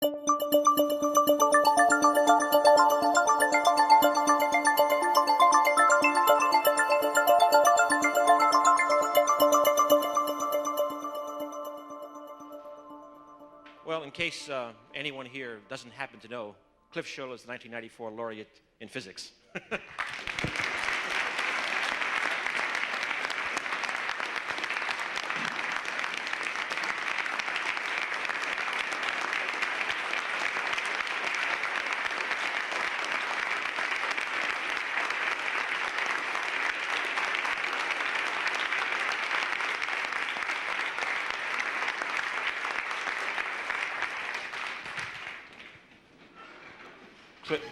Well, in case anyone here doesn't happen to know, Cliff Shull is the 1994 Laureate in physics.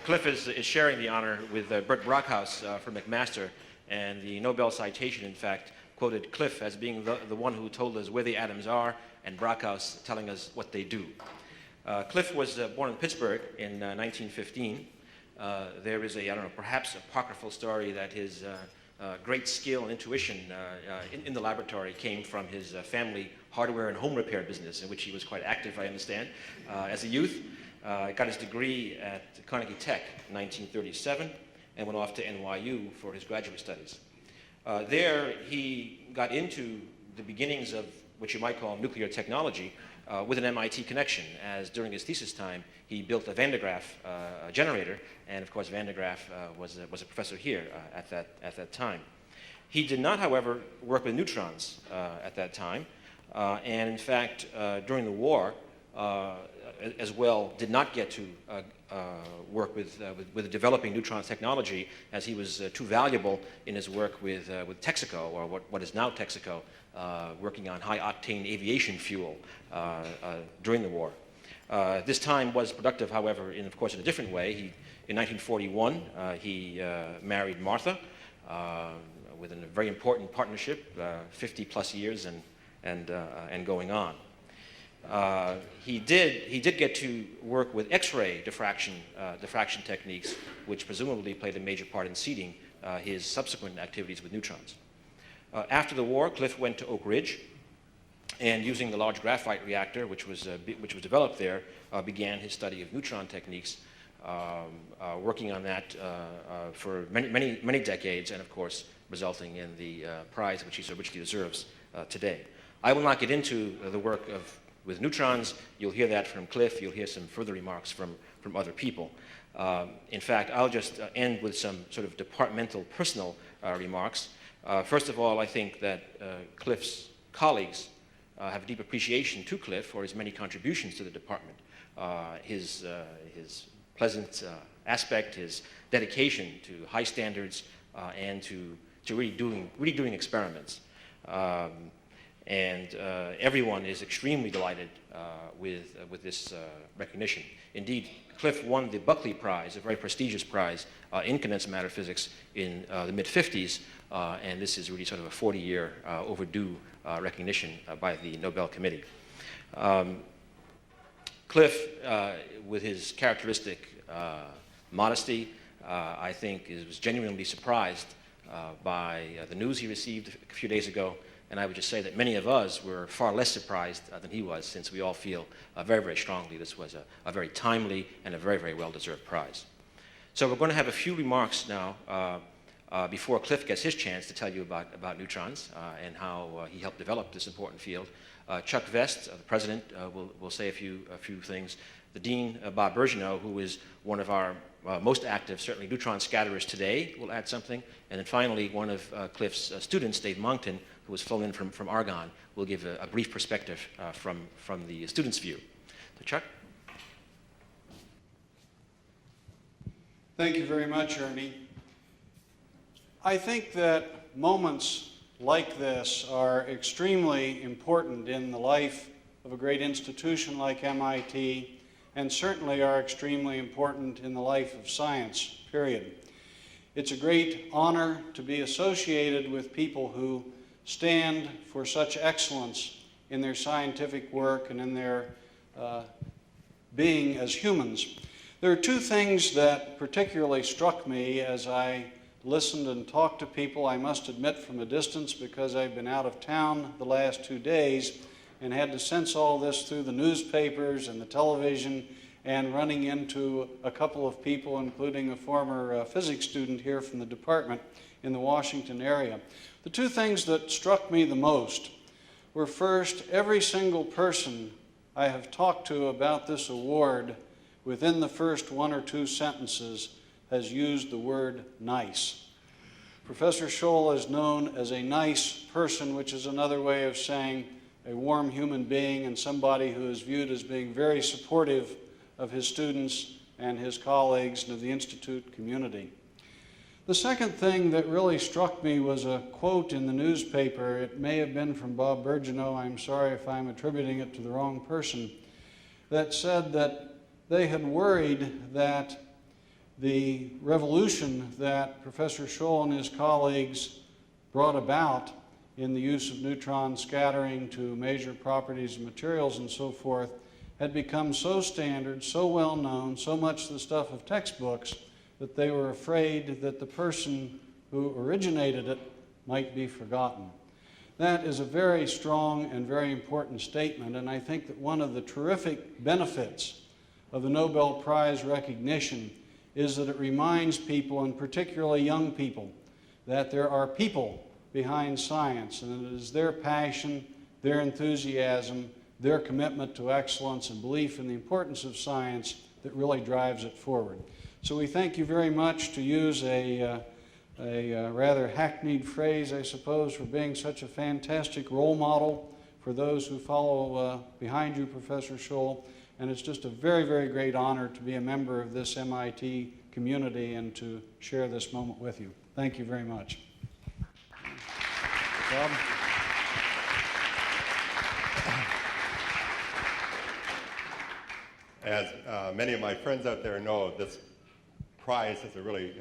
Cliff is sharing the honor with Bert Brockhaus from McMaster, and the Nobel citation, in fact, quoted Cliff as being the one who told us where the atoms are, and Brockhaus telling us what they do. Cliff was born in Pittsburgh in 1915. There is I don't know, perhaps apocryphal story that his great skill and intuition in the laboratory came from his family hardware and home repair business, in which he was quite active, I understand, as a youth. Got his degree at Carnegie Tech in 1937 and went off to NYU for his graduate studies. There he got into the beginnings of what you might call nuclear technology with an MIT connection, as during his thesis time he built a Van de Graaff generator, and of course Van de Graaff was a professor here at that time. He did not, however, work with neutrons at that time, and in fact during the war as well did not get to work with developing neutron technology, as he was too valuable in his work with Texaco, or what is now Texaco, working on high-octane aviation fuel during the war. This time was productive, however, of course, in a different way. In 1941, he married Martha with a very important partnership, 50-plus years and going on. He did get to work with X-ray diffraction techniques, which presumably played a major part in seeding his subsequent activities with neutrons. After the war, Cliff went to Oak Ridge, and using the large graphite reactor, which was developed there, began his study of neutron techniques, working on that for many decades, and of course resulting in the prize which he so richly deserves today. I will not get into the work with neutrons. You'll hear that from Cliff. You'll hear some further remarks from other people. In fact, I'll just end with some sort of departmental personal remarks. First of all, I think that Cliff's colleagues have a deep appreciation to Cliff for his many contributions to the department. His pleasant aspect, his dedication to high standards, and to really doing experiments. And everyone is extremely delighted with this recognition. Indeed, Cliff won the Buckley Prize, a very prestigious prize in condensed matter physics in the mid-50s, and this is really sort of a 40-year overdue recognition by the Nobel Committee. Cliff, with his characteristic modesty, I think was genuinely surprised by the news he received a few days ago. And I would just say that many of us were far less surprised than he was, since we all feel very, very strongly this was a very timely and a very, very well-deserved prize. So we're going to have a few remarks now before Cliff gets his chance to tell you about neutrons and how he helped develop this important field. Chuck Vest, the president, will say a few things. The dean, Bob Bergeneau, who is one of our most active, certainly neutron scatterers today, will add something. And then finally, one of Cliff's students, Dave Monkton, who was flown in from Argonne, will give a brief perspective from the student's view. So Chuck? Thank you very much, Ernie. I think that moments like this are extremely important in the life of a great institution like MIT, and certainly are extremely important in the life of science, period. It's a great honor to be associated with people who stand for such excellence in their scientific work and in their being as humans. There are two things that particularly struck me as I listened and talked to people, I must admit from a distance, because I've been out of town the last 2 days and had to sense all this through the newspapers and the television and running into a couple of people, including a former physics student here from the department in the Washington area. The two things that struck me the most were, first, every single person I have talked to about this award within the first one or two sentences has used the word nice. Professor Shull is known as a nice person, which is another way of saying a warm human being and somebody who is viewed as being very supportive of his students and his colleagues and of the Institute community. The second thing that really struck me was a quote in the newspaper. It may have been from Bob Bergeneau, I'm sorry if I'm attributing it to the wrong person, that said that they had worried that the revolution that Professor Shull and his colleagues brought about in the use of neutron scattering to measure properties of materials and so forth had become so standard, so well known, so much the stuff of textbooks, that they were afraid that the person who originated it might be forgotten. That is a very strong and very important statement, and I think that one of the terrific benefits of the Nobel Prize recognition is that it reminds people, and particularly young people, that there are people behind science, and it is their passion, their enthusiasm, their commitment to excellence and belief in the importance of science that really drives it forward. So we thank you very much, to use a rather hackneyed phrase, I suppose, for being such a fantastic role model for those who follow behind you, Professor Shull. And it's just a very, very great honor to be a member of this MIT community and to share this moment with you. Thank you very much. Bob? As many of my friends out there know, this prize is a really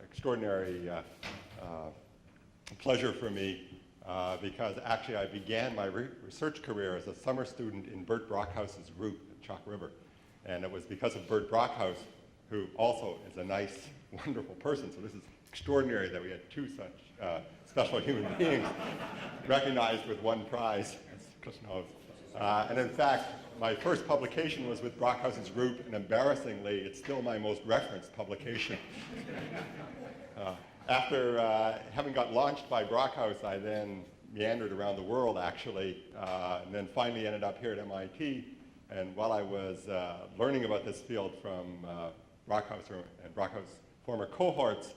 extraordinary pleasure for me because actually I began my research career as a summer student in Bert Brockhouse's group at Chalk River. And it was because of Bert Brockhouse, who also is a nice, wonderful person. So this is extraordinary that we had two such special human beings recognized with one prize, as Cliff knows. And in fact, my first publication was with Brockhouse's group, and embarrassingly, it's still my most referenced publication. After having got launched by Brockhouse, I then meandered around the world, actually, and then finally ended up here at MIT. And while I was learning about this field from Brockhouse and Brockhouse former cohorts,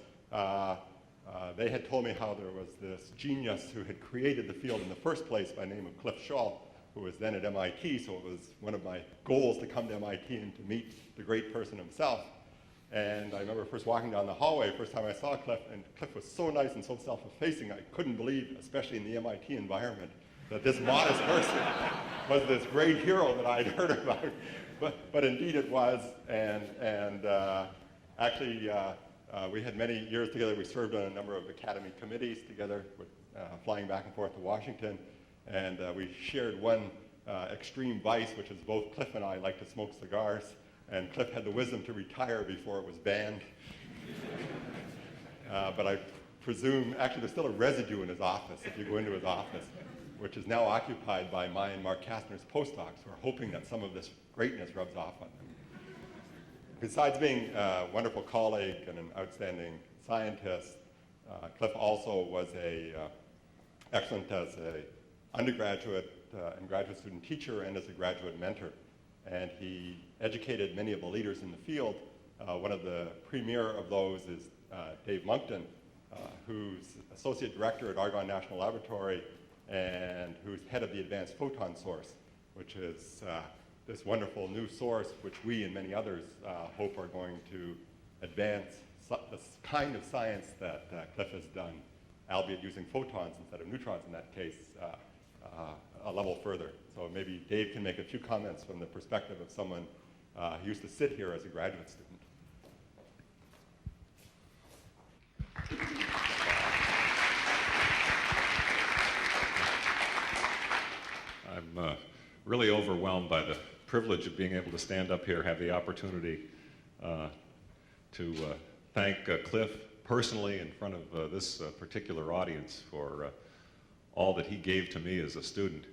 they had told me how there was this genius who had created the field in the first place by the name of Cliff Shull, who was then at MIT, so it was one of my goals to come to MIT and to meet the great person himself. And I remember first walking down the hallway, first time I saw Cliff, and Cliff was so nice and so self-effacing, I couldn't believe, especially in the MIT environment, that this modest person was this great hero that I'd heard about. But indeed it was, and actually we had many years together. We served on a number of academy committees together, with, flying back and forth to Washington. And we shared one extreme vice, which is both Cliff and I like to smoke cigars, and Cliff had the wisdom to retire before it was banned. But I presume, actually there's still a residue in his office if you go into his office, which is now occupied by my and Mark Kastner's postdocs who are hoping that some of this greatness rubs off on them. Besides being a wonderful colleague and an outstanding scientist, Cliff also was excellent as an undergraduate and graduate student teacher and as a graduate mentor. And he educated many of the leaders in the field. One of the premier of those is Dave Monkton, who's associate director at Argonne National Laboratory and who's head of the Advanced Photon Source, which is this wonderful new source which we and many others hope are going to advance the kind of science that Cliff has done, albeit using photons instead of neutrons in that case, a level further. So maybe Dave can make a few comments from the perspective of someone who used to sit here as a graduate student. I'm really overwhelmed by the privilege of being able to stand up here, have the opportunity to thank Cliff personally in front of this particular audience for all that he gave to me as a student.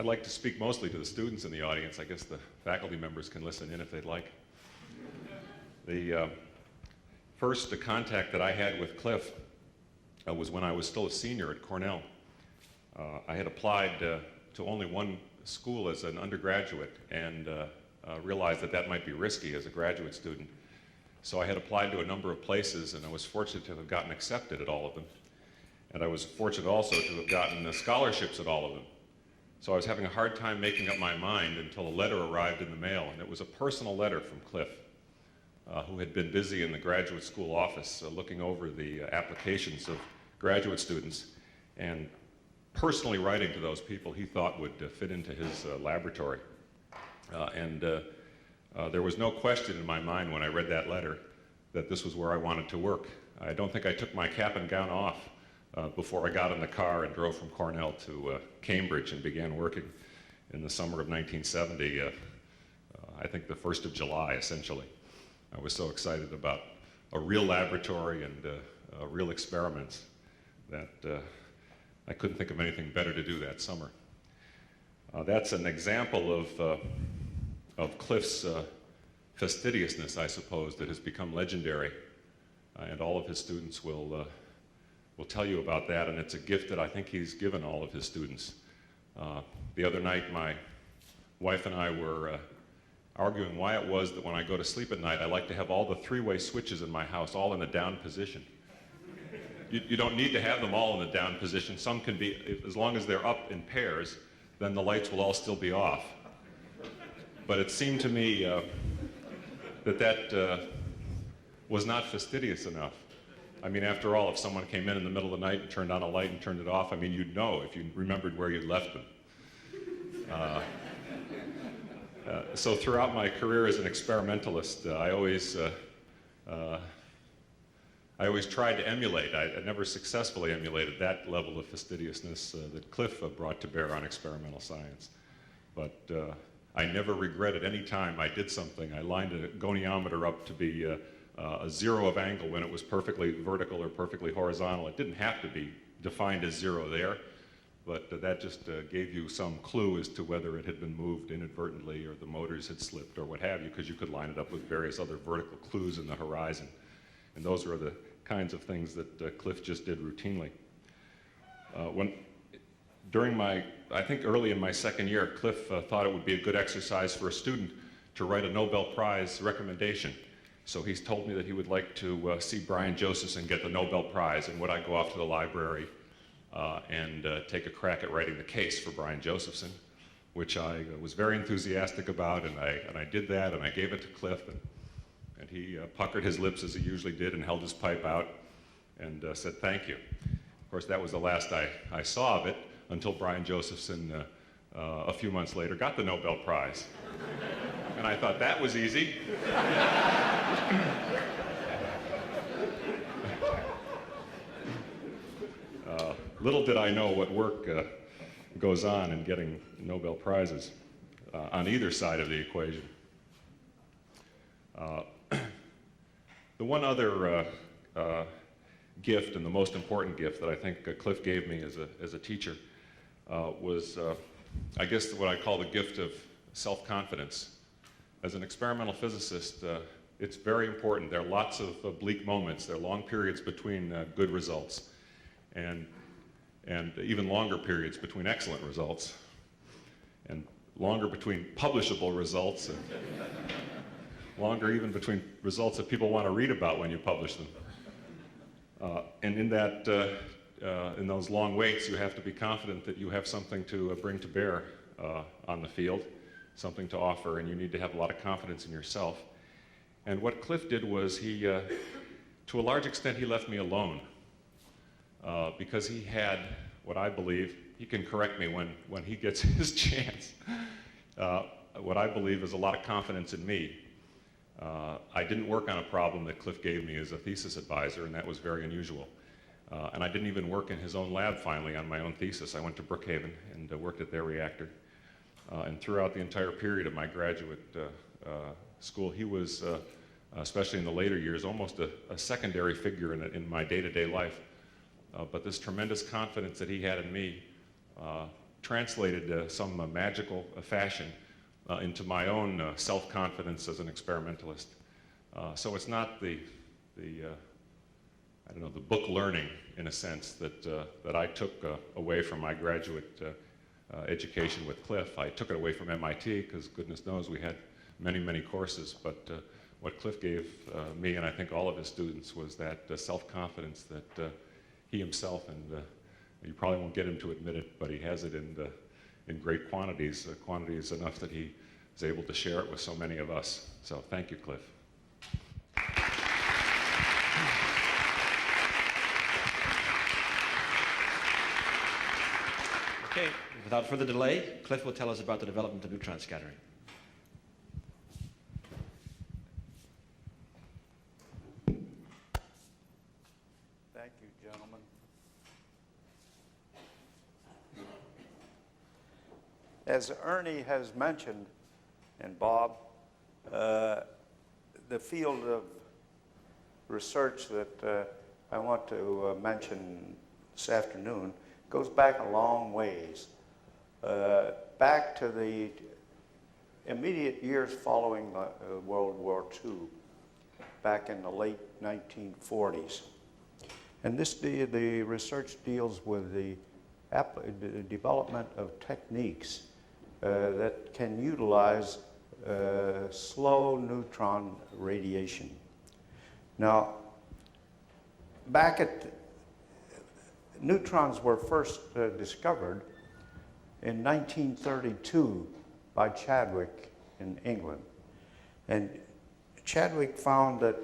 I'd like to speak mostly to the students in the audience. I guess the faculty members can listen in if they'd like. The first contact that I had with Cliff was when I was still a senior at Cornell. I had applied to only one school as an undergraduate and realized that that might be risky as a graduate student. So I had applied to a number of places, and I was fortunate to have gotten accepted at all of them. And I was fortunate also to have gotten scholarships at all of them. So I was having a hard time making up my mind until a letter arrived in the mail, and it was a personal letter from Cliff, who had been busy in the graduate school office looking over the applications of graduate students, and personally writing to those people he thought would fit into his laboratory. There was no question in my mind when I read that letter that this was where I wanted to work. I don't think I took my cap and gown off before I got in the car and drove from Cornell to Cambridge and began working in the summer of 1970, I think the 1st of July, essentially. I was so excited about a real laboratory and real experiments that I couldn't think of anything better to do that summer. That's an example of Cliff's fastidiousness, I suppose, that has become legendary, and all of his students will tell you about that, and it's a gift that I think he's given all of his students. The other night, my wife and I were arguing why it was that when I go to sleep at night, I like to have all the three-way switches in my house all in a down position. You don't need to have them all in a down position. Some can be, as long as they're up in pairs, then the lights will all still be off. But it seemed to me that was not fastidious enough. I mean, after all, if someone came in the middle of the night and turned on a light and turned it off, I mean, you'd know if you remembered where you'd left them. So throughout my career as an experimentalist, I always tried to emulate. I never successfully emulated that level of fastidiousnness that Cliff brought to bear on experimental science. But I never regretted any time I did something. I lined a goniometer up to be a zero of angle when it was perfectly vertical or perfectly horizontal. It didn't have to be defined as zero there, but that just gave you some clue as to whether it had been moved inadvertently or the motors had slipped or what have you, because you could line it up with various other vertical clues in the horizon. And those are the kinds of things that Cliff just did routinely. During my, I think early in my second year, Cliff thought it would be a good exercise for a student to write a Nobel Prize recommendation. So he's told me that he would like to see Brian Josephson get the Nobel Prize, and would I go off to the library and take a crack at writing the case for Brian Josephson, which I was very enthusiastic about, and I did that, and I gave it to Cliff, and he puckered his lips as he usually did and held his pipe out and said thank you. Of course, that was the last I saw of it until Brian Josephson, a few months later, got the Nobel Prize. And I thought that was easy. Little did I know what work goes on in getting Nobel Prizes on either side of the equation. The one other gift, and the most important gift that I think Cliff gave me as a teacher was, I guess, what I call the gift of self-confidence. As an experimental physicist, it's very important. There are lots of bleak moments. There are long periods between good results, and even longer periods between excellent results, and longer between publishable results, and longer even between results that people want to read about when you publish them. And in that, in those long waits, you have to be confident that you have something to bring to bear on the field, something to offer, and you need to have a lot of confidence in yourself. And what Cliff did was he, to a large extent, he left me alone because he had what I believe, he can correct me when he gets his chance, what I believe is a lot of confidence in me. I didn't work on a problem that Cliff gave me as a thesis advisor, and that was very unusual. And I didn't even work in his own lab finally on my own thesis. I went to Brookhaven and worked at their reactor. And throughout the entire period of my graduate school, he was, especially in the later years, almost a secondary figure in my day-to-day life. But this tremendous confidence that he had in me translated some magical fashion into my own self-confidence as an experimentalist. So it's not the I don't know, the book learning, in a sense, that I took away from my graduate education with Cliff. I took it away from MIT because goodness knows we had many, many courses, but what Cliff gave me, and I think all of his students, was that self-confidence that he himself, and you probably won't get him to admit it, but he has it in great quantities, quantities enough that he is able to share it with so many of us. So thank you, Cliff. Okay, without further delay, Cliff will tell us about the development of neutron scattering. Thank you, gentlemen. As Ernie has mentioned, and Bob, the field of research that I want to mention this afternoon goes back a long ways, back to the immediate years following World War II, back in the late 1940s. And the research deals with the development of techniques that can utilize slow neutron radiation. Now, neutrons were first discovered in 1932 by Chadwick in England. And Chadwick found that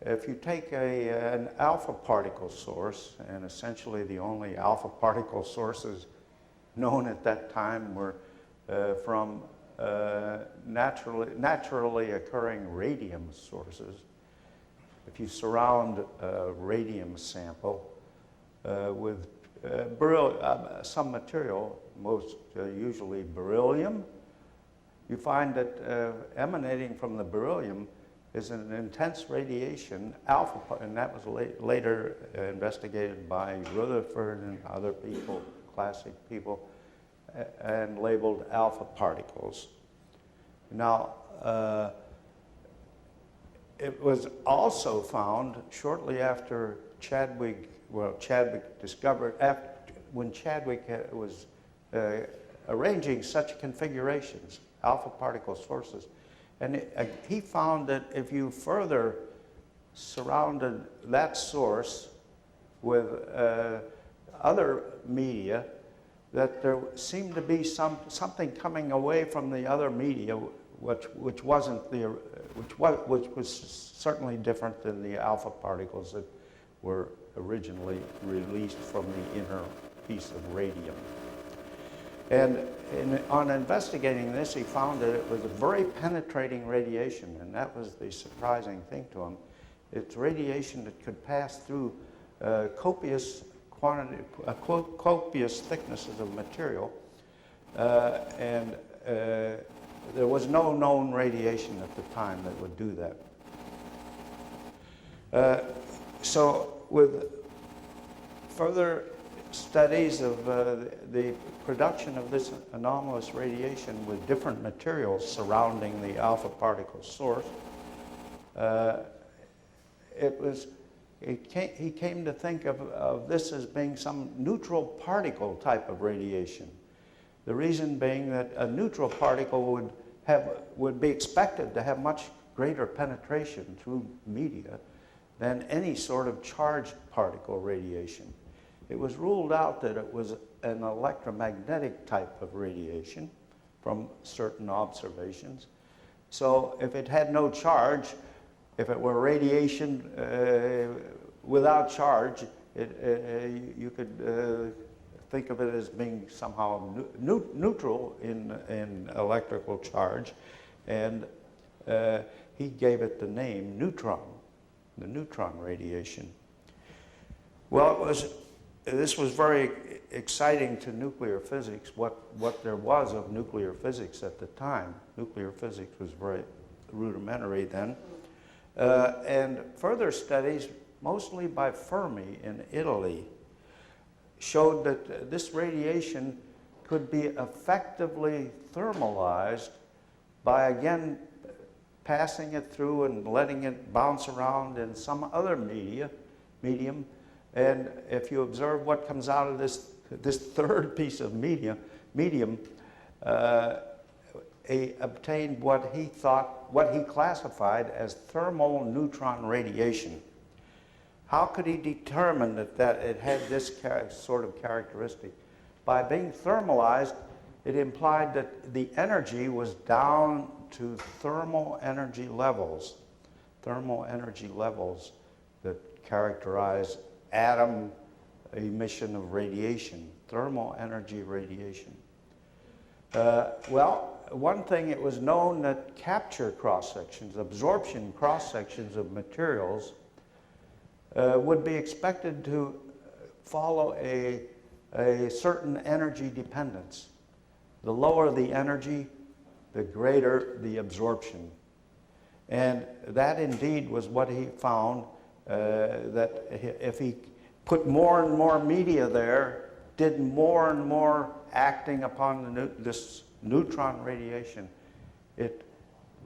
if you take an alpha particle source, and essentially the only alpha particle sources known at that time were from naturally occurring radium sources. If you surround a radium sample with some material, most usually beryllium, you find that emanating from the beryllium is an intense radiation, alpha, and that was later investigated by Rutherford and other people, classic people, and labeled alpha particles. Now, it was also found shortly after Chadwick discovered, when Chadwick was arranging such configurations, alpha particle sources, and he found that if you further surrounded that source with other media, that there seemed to be something coming away from the other media, which was certainly different than the alpha particles that were originally released from the inner piece of radium. And on investigating this, he found that it was a very penetrating radiation, and that was the surprising thing to him. It's radiation that could pass through copious thicknesses of material, and there was no known radiation at the time that would do that. So with further studies of the production of this anomalous radiation with different materials surrounding the alpha particle source, he came to think of this as being some neutral particle type of radiation. The reason being that a neutral particle would be expected to have much greater penetration through media than any sort of charged particle radiation. It was ruled out that it was an electromagnetic type of radiation from certain observations. So if it had no charge, if it were radiation without charge, you could think of it as being somehow neutral in electrical charge, and he gave it the name neutron, the neutron radiation. Well, this was very exciting to nuclear physics, what there was of nuclear physics at the time. Nuclear physics was very rudimentary then. And further studies, mostly by Fermi in Italy, showed that this radiation could be effectively thermalized by, again, passing it through and letting it bounce around in some other medium. And if you observe what comes out of this third piece of medium, he obtained what he classified as thermal neutron radiation. How could he determine that it had this sort of characteristic? By being thermalized, it implied that the energy was down to thermal energy levels that characterize atom emission of radiation, thermal energy radiation. Well, one thing, it was known that capture cross-sections, absorption cross-sections of materials would be expected to follow a certain energy dependence. The lower the energy, the greater the absorption. And that indeed was what he found, that if he put more and more media there, did more and more acting upon this neutron radiation, it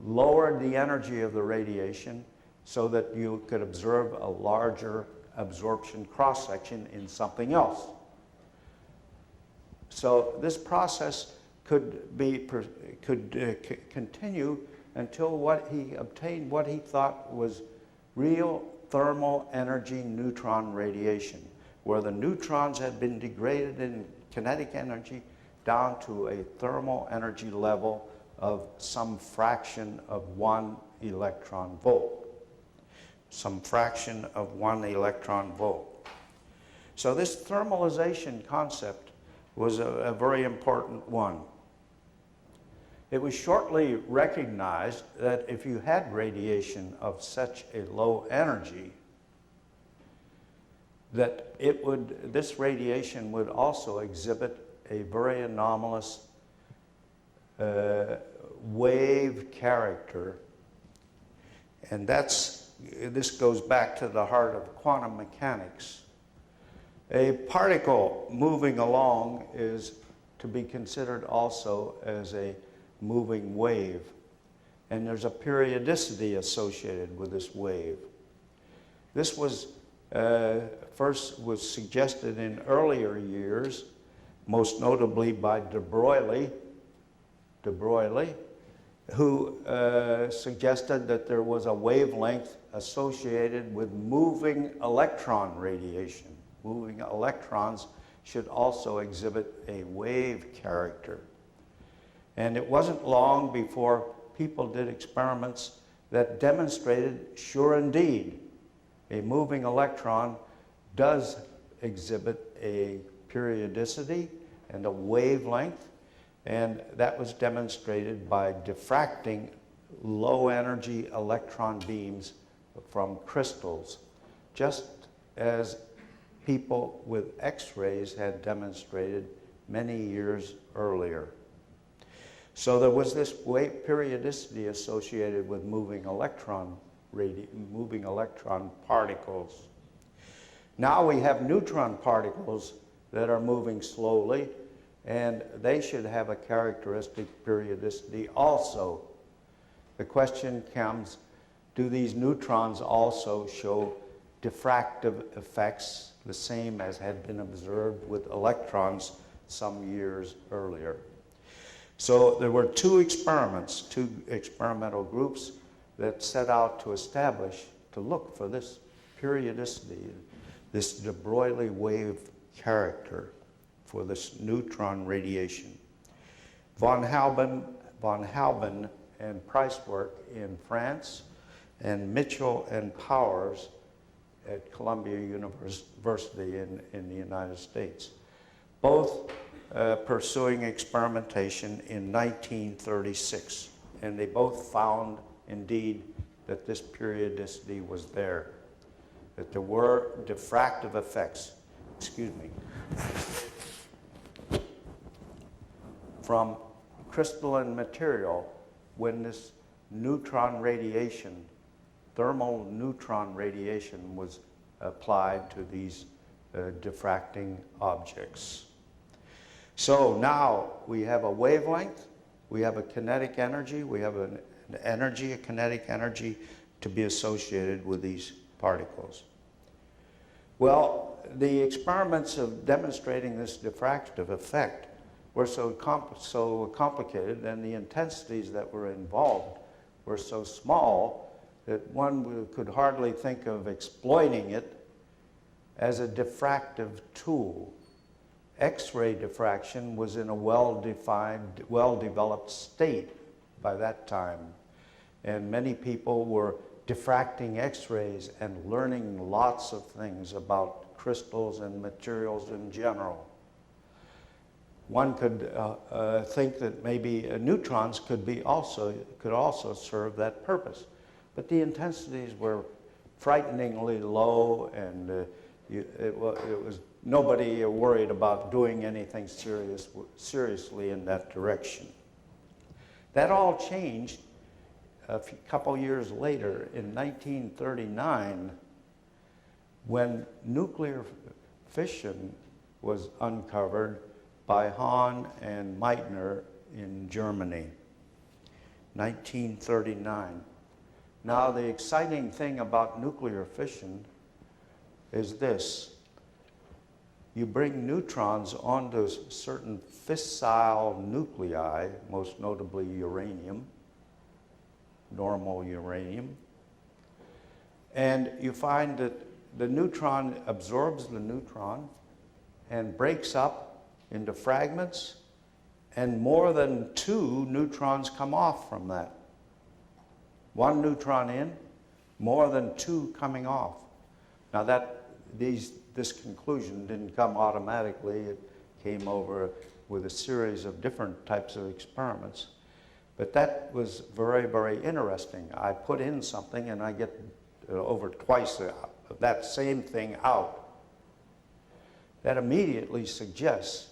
lowered the energy of the radiation so that you could observe a larger absorption cross-section in something else. So this process could continue until he obtained what he thought was real thermal energy neutron radiation, where the neutrons had been degraded in kinetic energy down to a thermal energy level of some fraction of 1 electron volt. Some fraction of 1 electron volt. So this thermalization concept was a very important one. It was shortly recognized that if you had radiation of such a low energy, that this radiation would also exhibit a very anomalous wave character. And this goes back to the heart of quantum mechanics. A particle moving along is to be considered also as a moving wave. And there's a periodicity associated with this wave. This was first was suggested in earlier years, most notably by de Broglie, who suggested that there was a wavelength associated with moving electron radiation. Moving electrons should also exhibit a wave character. And it wasn't long before people did experiments that demonstrated, sure indeed, a moving electron does exhibit a periodicity and a wavelength, and that was demonstrated by diffracting low energy electron beams from crystals, just as people with X-rays had demonstrated many years earlier. So there was this periodicity associated with moving electron particles. Now we have neutron particles that are moving slowly, and they should have a characteristic periodicity also. The question comes, do these neutrons also show diffractive effects, the same as had been observed with electrons some years earlier? So there were two experimental groups that set out to look for this periodicity, this de Broglie wave character for this neutron radiation. Von Halban and Pricework in France, and Mitchell and Powers at Columbia University in the United States, both pursuing experimentation in 1936. And they both found, indeed, that this periodicity was there, that there were diffractive effects, from crystalline material when this neutron radiation, thermal neutron radiation, was applied to these diffracting objects. So now we have a wavelength, we have a kinetic energy, we have an energy, a kinetic energy to be associated with these particles. Well, the experiments of demonstrating this diffractive effect were so complicated, and the intensities that were involved were so small that one could hardly think of exploiting it as a diffractive tool. X-ray diffraction was in a well-defined, well-developed state by that time, and many people were diffracting X-rays and learning lots of things about crystals and materials in general. One could think that maybe neutrons could also serve that purpose, but the intensities were frighteningly low, and nobody worried about doing anything seriously in that direction. That all changed a couple years later in 1939, when nuclear fission was uncovered by Hahn and Meitner in Germany. 1939. Now, the exciting thing about nuclear fission is this. You bring neutrons onto certain fissile nuclei, most notably uranium, normal uranium, and you find that the neutron absorbs the neutron and breaks up into fragments, and more than 2 neutrons come off from that. 1 neutron in, more than 2 coming off. Now this conclusion didn't come automatically. It came over with a series of different types of experiments. But that was very, very interesting. I put in something and I get over twice that same thing out. That immediately suggests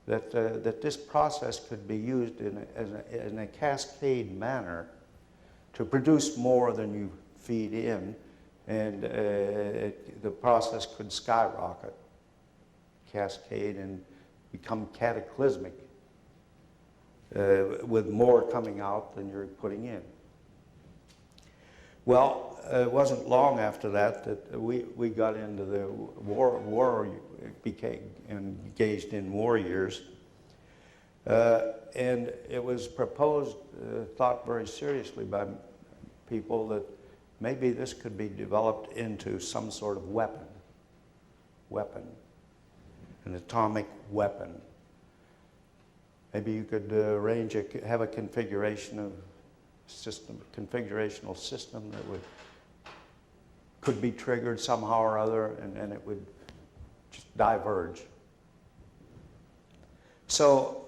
that, that this process could be used in a cascade manner to produce more than you feed in, and the process could skyrocket, cascade, and become cataclysmic with more coming out than you're putting in. Well, it wasn't long after that we got into the became engaged in war years. And it was proposed, thought very seriously by people, that maybe this could be developed into some sort of weapon, an atomic weapon. Maybe you could have a configurational system that could be triggered somehow or other, and it would just diverge. So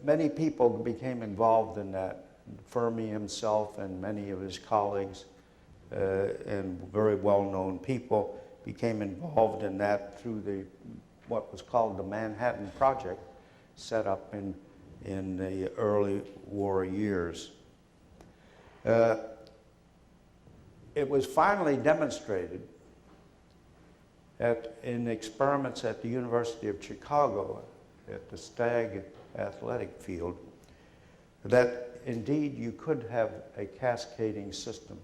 many people became involved in that. Fermi himself and many of his colleagues and very well-known people became involved in that through what was called the Manhattan Project, set up in the early war years. It was finally demonstrated in experiments at the University of Chicago at the Stagg athletic field that indeed you could have a cascading system,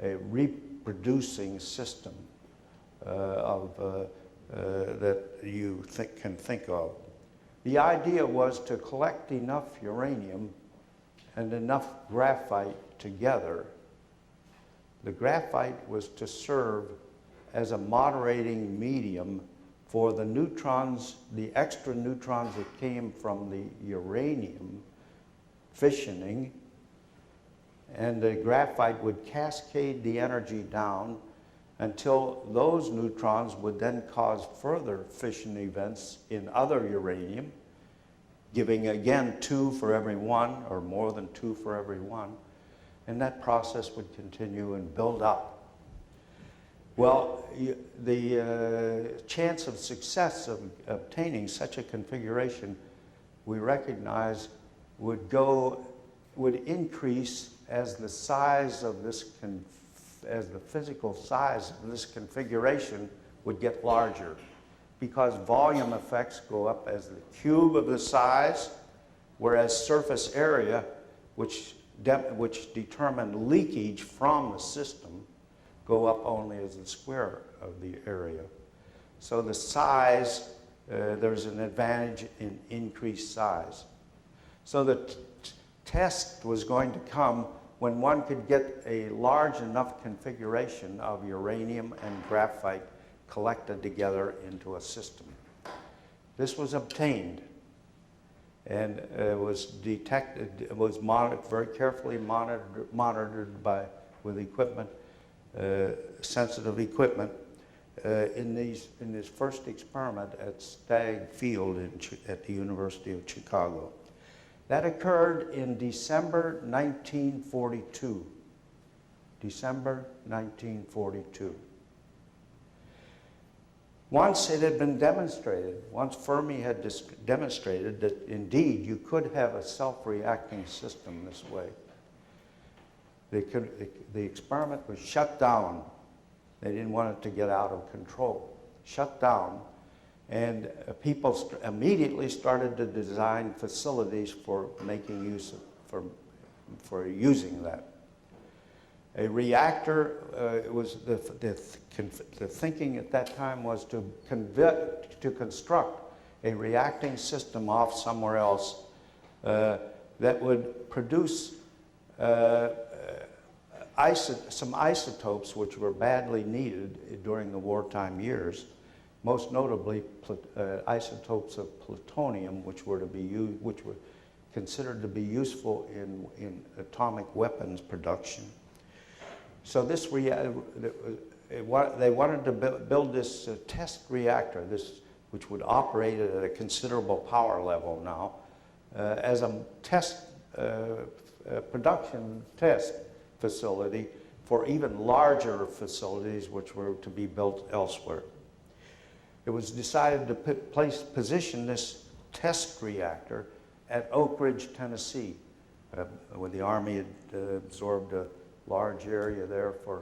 a reproducing system that you can think of. The idea was to collect enough uranium and enough graphite together. The graphite was to serve as a moderating medium for the neutrons, the extra neutrons that came from the uranium fissioning, and the graphite would cascade the energy down until those neutrons would then cause further fission events in other uranium, giving again 2 for every 1, or more than 2 for every 1, and that process would continue and build up. Well, the chance of success of obtaining such a configuration, we recognize, would increase as the size of this, as the physical size of this configuration would get larger. because volume effects go up as the cube of the size, whereas surface area, which determine leakage from the system, go up only as the square of the area. So the size, there's an advantage in increased size. So the test was going to come when one could get a large enough configuration of uranium and graphite collected together into a system. This was obtained, and was detected, it was very carefully monitored with equipment, sensitive equipment, in this first experiment at Stagg Field at the University of Chicago. That occurred in December 1942. December 1942. Once it had been demonstrated, once Fermi had demonstrated that indeed you could have a self-reacting system this way, the experiment was shut down. They didn't want it to get out of control. Shut down, and people immediately started to design facilities for making use of, for using that. A reactor, the thinking at that time was to construct a reacting system off somewhere else that would produce some isotopes which were badly needed during the wartime years, most notably isotopes of plutonium, which were considered to be useful in atomic weapons production. So this they wanted to build this test reactor, which would operate at a considerable power level now, as a production test facility for even larger facilities which were to be built elsewhere. It was decided to position this test reactor at Oak Ridge, Tennessee, where the Army had absorbed a large area there for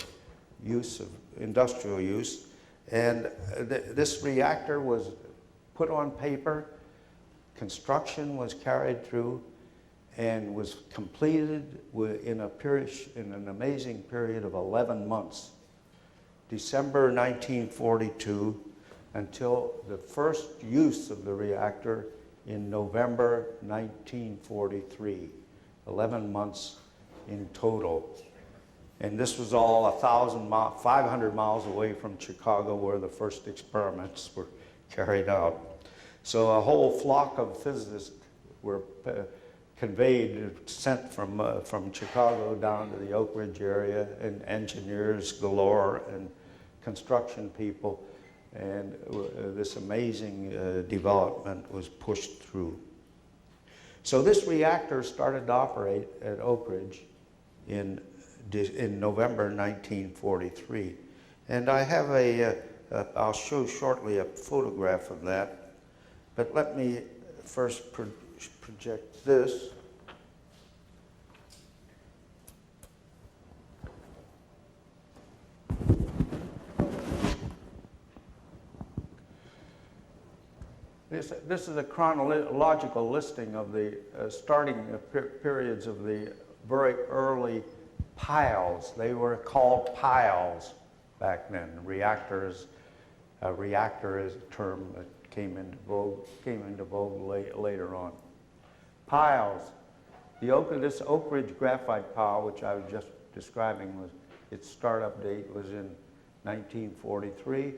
use of industrial use. And this reactor was put on paper, construction was carried through, and was completed in an amazing period of 11 months, December 1942, until the first use of the reactor in November 1943, 11 months in total. And this was all 500 miles away from Chicago, where the first experiments were carried out. So a whole flock of physicists were sent from Chicago down to the Oak Ridge area, and engineers galore and construction people, and this amazing development was pushed through. So this reactor started to operate at Oak Ridge in November 1943, and I have I'll show shortly a photograph of that, but let me first project this. This is a chronological listing of the starting periods of the very early piles. They were called piles back then. A reactor is a term that came into vogue later on. Piles. This Oak Ridge graphite pile, which I was just describing, its startup date was in 1943.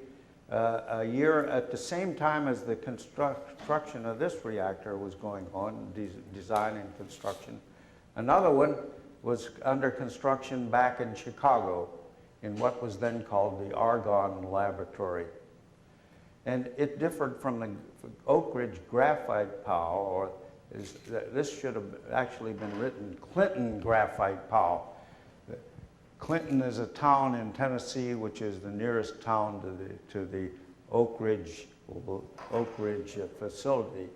A year at the same time as the construction of this reactor was going on, design and construction. Another one was under construction back in Chicago in what was then called the Argonne Laboratory. And it differed from the Oak Ridge graphite pile, this should have actually been written Clinton graphite pile. Clinton is a town in Tennessee which is the nearest town to the Oak Ridge facility.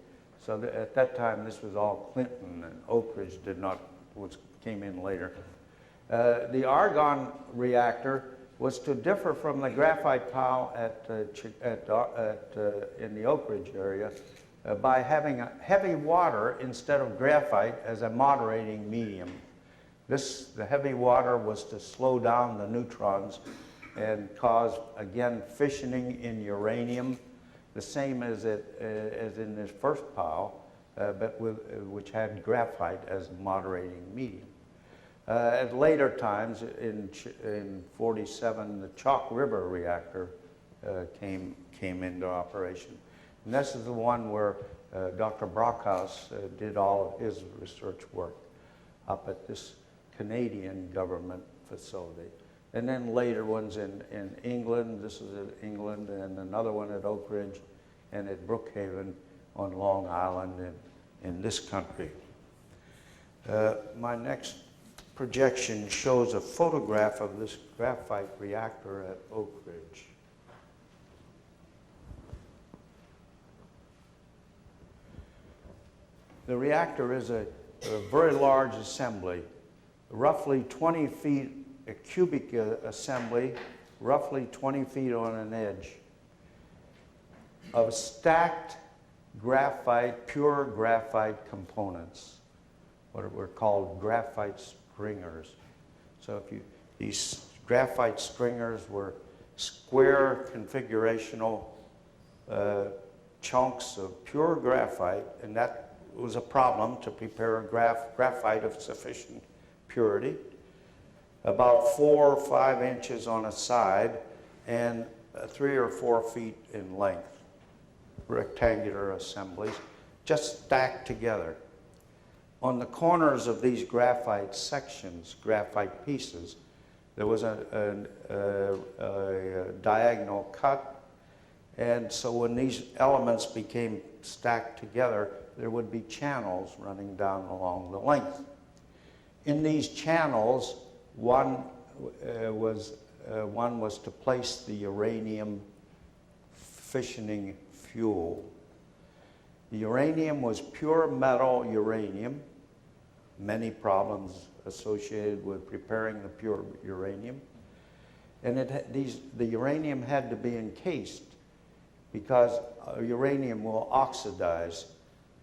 So at that time this was all Clinton, and Oak Ridge came in later. The Argonne reactor was to differ from the graphite pile in the Oak Ridge area by having a heavy water instead of graphite as a moderating medium. The heavy water was to slow down the neutrons and cause, again, fissioning in uranium, the same as in this first pile, but which had graphite as a moderating medium. At later times, in 47, the Chalk River reactor came into operation. And this is the one where Dr. Brockhaus did all of his research work up at this Canadian government facility. And then later ones in England, this is in England, and another one at Oak Ridge, and at Brookhaven on Long Island in this country. My next projection shows a photograph of this graphite reactor at Oak Ridge. The reactor is a very large assembly, roughly 20 feet, a cubic assembly, roughly 20 feet on an edge, of stacked graphite, pure graphite components, what were called graphite stringers. So these graphite stringers were square configurational chunks of pure graphite, and that was a problem to prepare a graphite of sufficient purity, about 4 or 5 inches on a side and 3 or 4 feet in length, rectangular assemblies, just stacked together. On the corners of these graphite sections, graphite pieces, there was a diagonal cut, and so when these elements became stacked together, there would be channels running down along the length. In these channels, one was to place the uranium fissioning fuel. The uranium was pure metal uranium, many problems associated with preparing the pure uranium. And the uranium had to be encased because uranium will oxidize.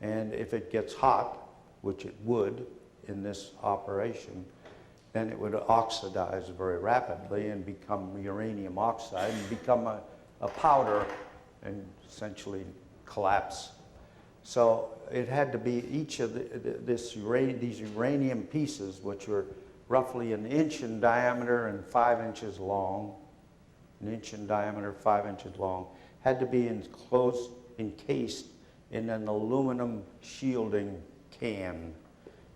And if it gets hot, which it would in this operation, then it would oxidize very rapidly and become uranium oxide and become a powder and essentially collapse. So it had to be each of these uranium pieces, which were roughly 1 inch in diameter and 5 inches long, 1 inch in diameter, 5 inches long, had to be encased in an aluminum shielding can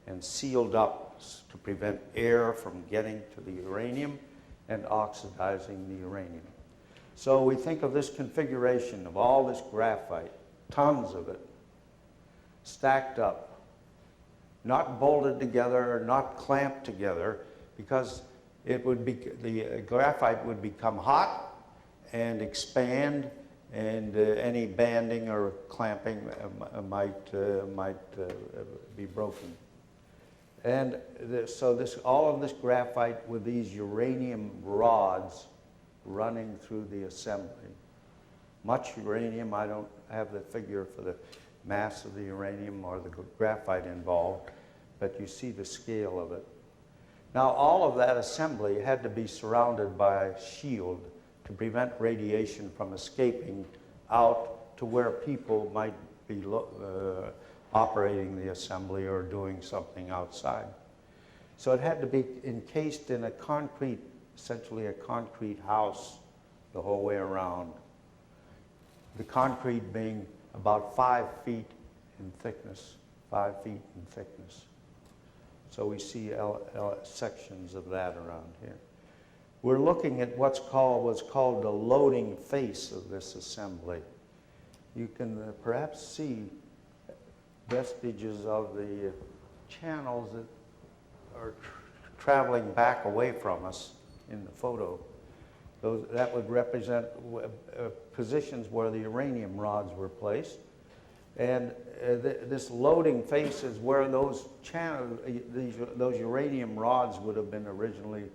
and sealed up to prevent air from getting to the uranium and oxidizing the uranium. So we think of this configuration of all this graphite, tons of it, stacked up, not bolted together, not clamped together, because the graphite would become hot and expand, and any banding or clamping might be broken. And so all of this graphite with these uranium rods running through the assembly. Much uranium, I don't have the figure for the mass of the uranium or the graphite involved, but you see the scale of it. Now, all of that assembly had to be surrounded by a shield to prevent radiation from escaping out to where people might be operating the assembly or doing something outside. So it had to be encased in a concrete, essentially a concrete house the whole way around. The concrete being about 5 feet in thickness, 5 feet in thickness. So we see sections of that around here. We're looking at what's called the loading face of this assembly. You can perhaps see vestiges of the channels that are traveling back away from us in the photo. That would represent positions where the uranium rods were placed. And this loading face is where those uranium rods would have been originally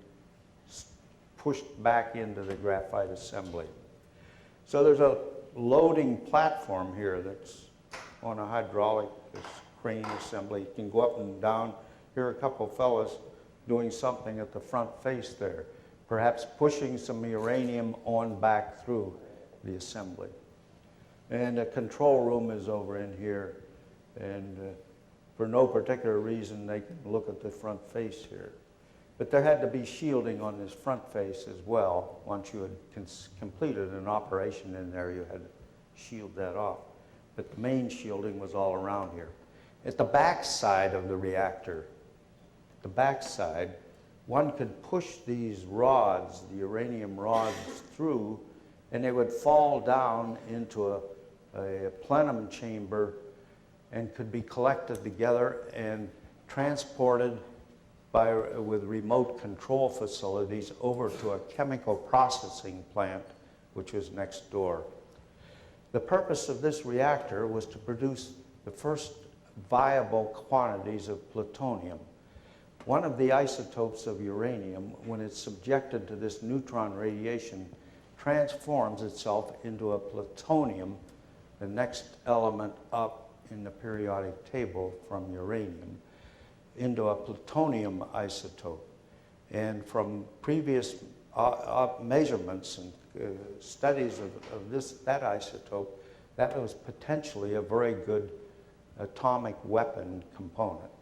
pushed back into the graphite assembly. So there's a loading platform here that's on a hydraulic crane assembly. You can go up and down. Here are a couple fellows doing something at the front face there, perhaps pushing some uranium on back through the assembly. And a control room is over in here, and for no particular reason they can look at the front face here. But there had to be shielding on this front face as well. Once you had completed an operation in there, you had to shield that off. But the main shielding was all around here. At the back side of the reactor, the back side, one could push these rods, the uranium rods, through, and they would fall down into a plenum chamber and could be collected together and transported with remote control facilities over to a chemical processing plant, which was next door. The purpose of this reactor was to produce the first viable quantities of plutonium. One of the isotopes of uranium, when it's subjected to this neutron radiation, transforms itself into a plutonium, the next element up in the periodic table from uranium, into a plutonium isotope. And from previous measurements and studies of that isotope, that was potentially a very good atomic weapon component.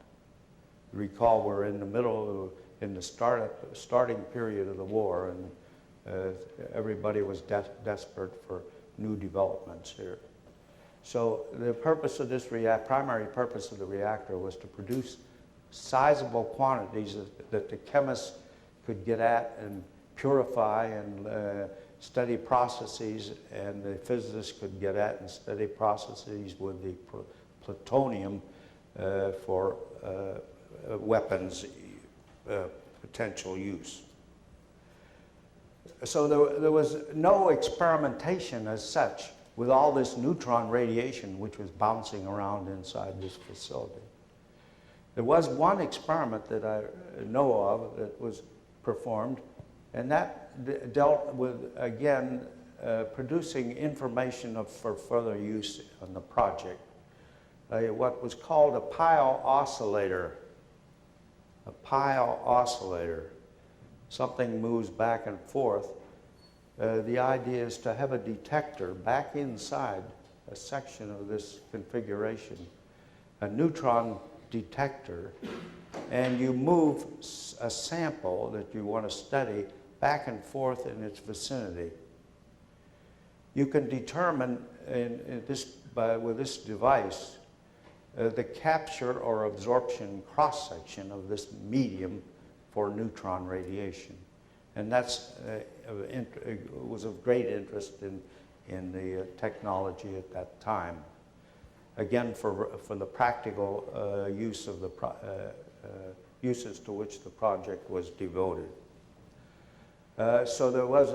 Recall we're in the middle, in the starting period of the war, and everybody was desperate for new developments here. So the purpose of this primary purpose of the reactor was to produce sizable quantities that the chemists could get at and purify and study processes, and the physicists could get at and study processes with the plutonium for weapons potential use. So there was no experimentation as such with all this neutron radiation which was bouncing around inside this facility. There was one experiment that I know of that was performed, and that dealt with, again, producing information for further use on the project. What was called a pile oscillator. A pile oscillator. Something moves back and forth. The idea is to have a detector back inside a section of this configuration, a neutron detector, and you move a sample that you want to study back and forth in its vicinity. You can determine with this device the capture or absorption cross-section of this medium for neutron radiation. And that's was of great interest in the technology at that time. Again, for the practical use of the uses to which the project was devoted. So there was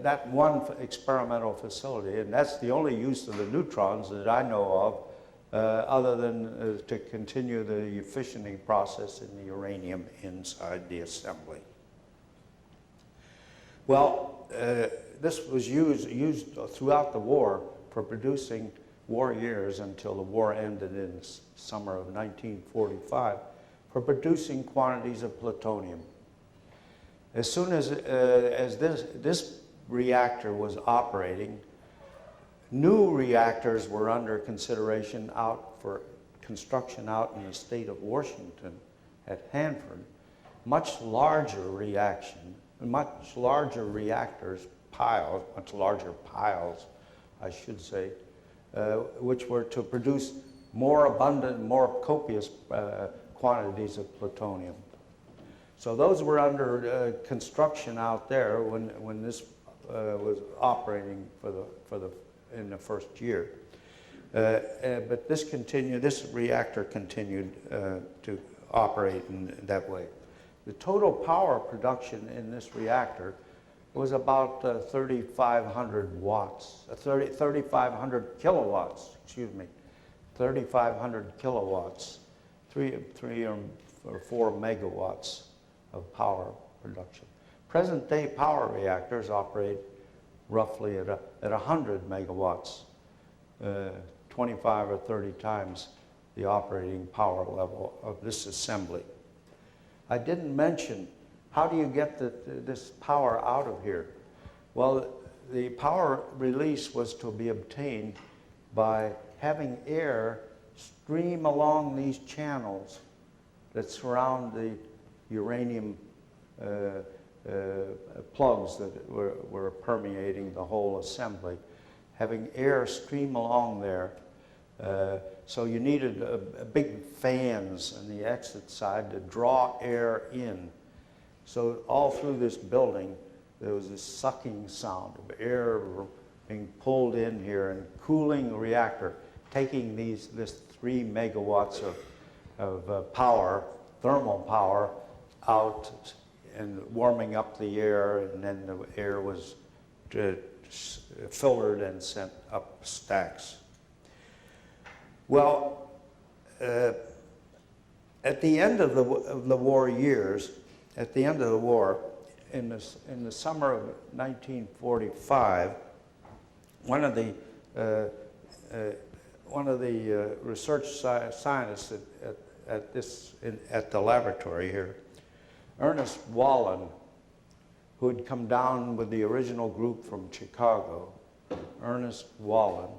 that one experimental facility, and that's the only use of the neutrons that I know of, other than to continue the fissioning process in the uranium inside the assembly. Well, this was used throughout the war for producing war years until the war ended in the summer of 1945, for producing quantities of plutonium. As soon as this reactor was operating, new reactors were under consideration out for construction out in the state of Washington at Hanford. Much larger reactors, much larger piles, I should say, which were to produce more abundant, more copious quantities of plutonium. So those were under construction out there when this was operating in the first year. But this reactor continued to operate in that way. The total power production in this reactor was about 3,500 watts, 3,500 kilowatts, 3,500 kilowatts, 3 or 4 megawatts of power production. Present-day power reactors operate roughly at 100 megawatts, 25 or 30 times the operating power level of this assembly. I didn't mention, how do you get this power out of here? Well, the power release was to be obtained by having air stream along these channels that surround the uranium plugs that were permeating the whole assembly. Having air stream along there. So you needed big fans on the exit side to draw air in. So all through this building, there was this sucking sound of air being pulled in here and cooling the reactor, taking this 3 megawatts of power, thermal power, out and warming up the air, and then the air was filtered and sent up stacks. Well, at the end of the war years, at the end of the war, in the summer of 1945, one of the research scientists at the laboratory here, Ernest Wallen, who had come down with the original group from Chicago, Ernest Wallen,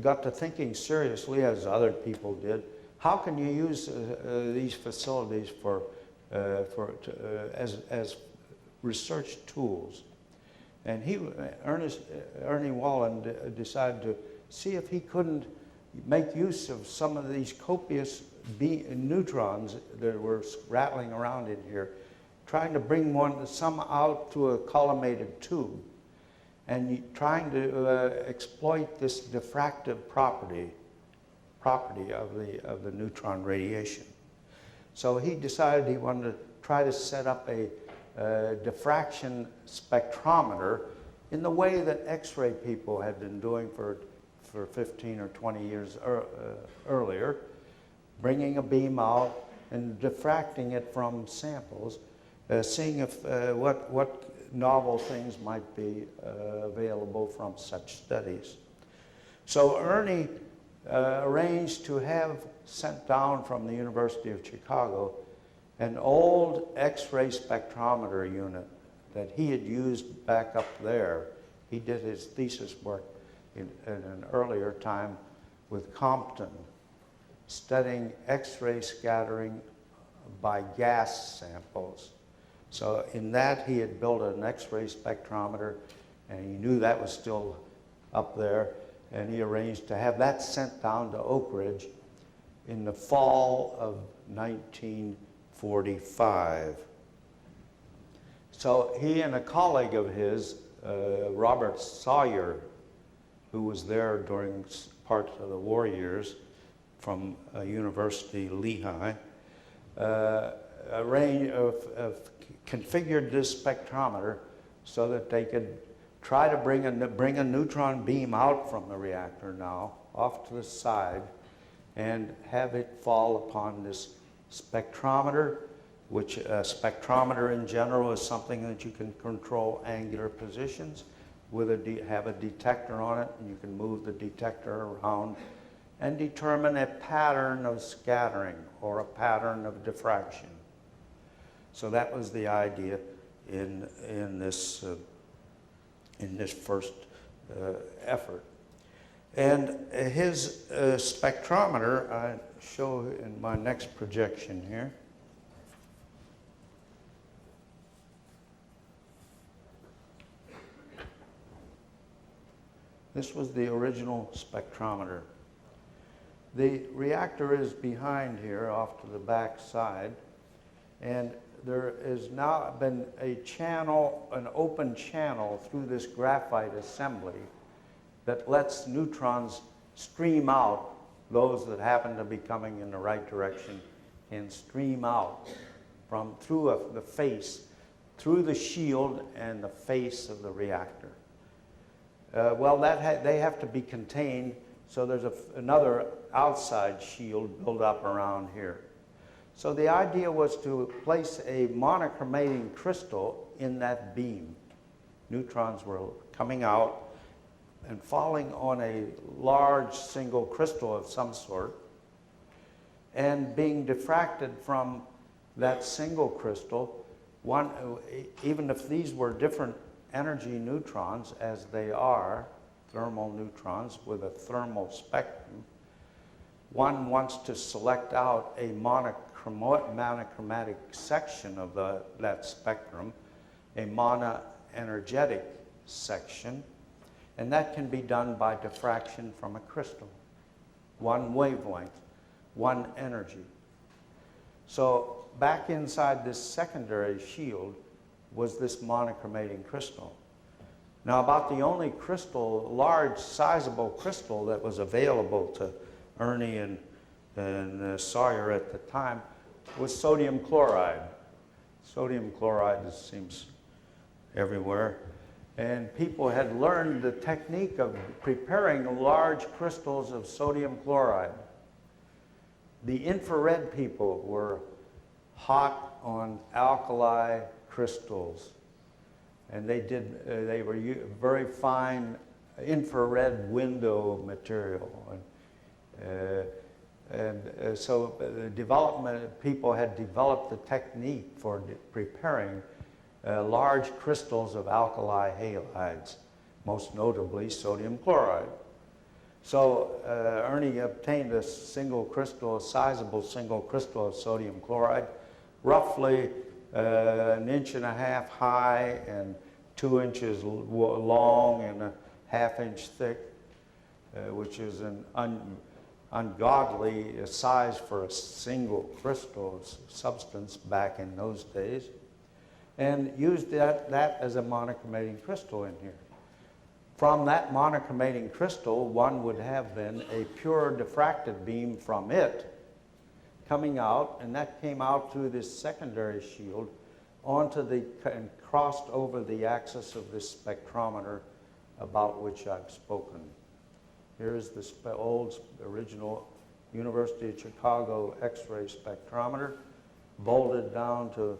got to thinking seriously, as other people did, how can you use these facilities as research tools? And Ernie Wallen decided to see if he couldn't make use of some of these copious neutrons that were rattling around in here, trying to bring some out through a collimated tube, and trying to exploit this diffractive property of the neutron radiation. So he decided he wanted to try to set up a diffraction spectrometer in the way that X-ray people had been doing for 15 or 20 years earlier, bringing a beam out and diffracting it from samples, seeing if what novel things might be available from such studies. So Ernie arranged to have sent down from the University of Chicago an old X-ray spectrometer unit that he had used back up there. He did his thesis work in an earlier time with Compton, studying X-ray scattering by gas samples. So in that, he had built an X-ray spectrometer, and he knew that was still up there, and he arranged to have that sent down to Oak Ridge in the fall of 1945. So he and a colleague of his, Robert Sawyer, who was there during parts of the war years from University Lehigh, configured this spectrometer so that they could try to bring a neutron beam out from the reactor now, off to the side, and have it fall upon this spectrometer, which a spectrometer in general is something that you can control angular positions, have a detector on it, and you can move the detector around and determine a pattern of scattering or a pattern of diffraction. So that was the idea in this first effort. And his spectrometer, I show in my next projection here. This was the original spectrometer. The reactor is behind here, off to the back side, and there has now been an open channel through this graphite assembly that lets neutrons stream out, those that happen to be coming in the right direction, and stream out through the face, through the shield and the face of the reactor. They have to be contained, so there's another outside shield built up around here. So the idea was to place a monochromating crystal in that beam. Neutrons were coming out and falling on a large single crystal of some sort and being diffracted from that single crystal. Even if these were different energy neutrons, as they are, thermal neutrons with a thermal spectrum, one wants to select out a monochromatic section of that spectrum, a monoenergetic section, and that can be done by diffraction from a crystal. One wavelength, one energy. So back inside this secondary shield was this monochromating crystal. Now, about the only crystal, large, sizable crystal that was available to Ernie and Sawyer at the time was sodium chloride. Sodium chloride seems everywhere. And people had learned the technique of preparing large crystals of sodium chloride. The infrared people were hot on alkali crystals. And they were very fine infrared window material. So the development people had developed the technique for preparing large crystals of alkali halides, most notably sodium chloride. So Ernie obtained a single crystal, a sizable single crystal of sodium chloride, roughly 1.5 inches high and 2 inches long and a 1/2 inch thick, which is an ungodly size for a single crystal substance back in those days, and used that as a monochromating crystal in here. From that monochromating crystal, one would have then a pure diffracted beam from it coming out, and that came out through this secondary shield and crossed over the axis of this spectrometer about which I've spoken. Here's the old original University of Chicago X-ray spectrometer, bolted down to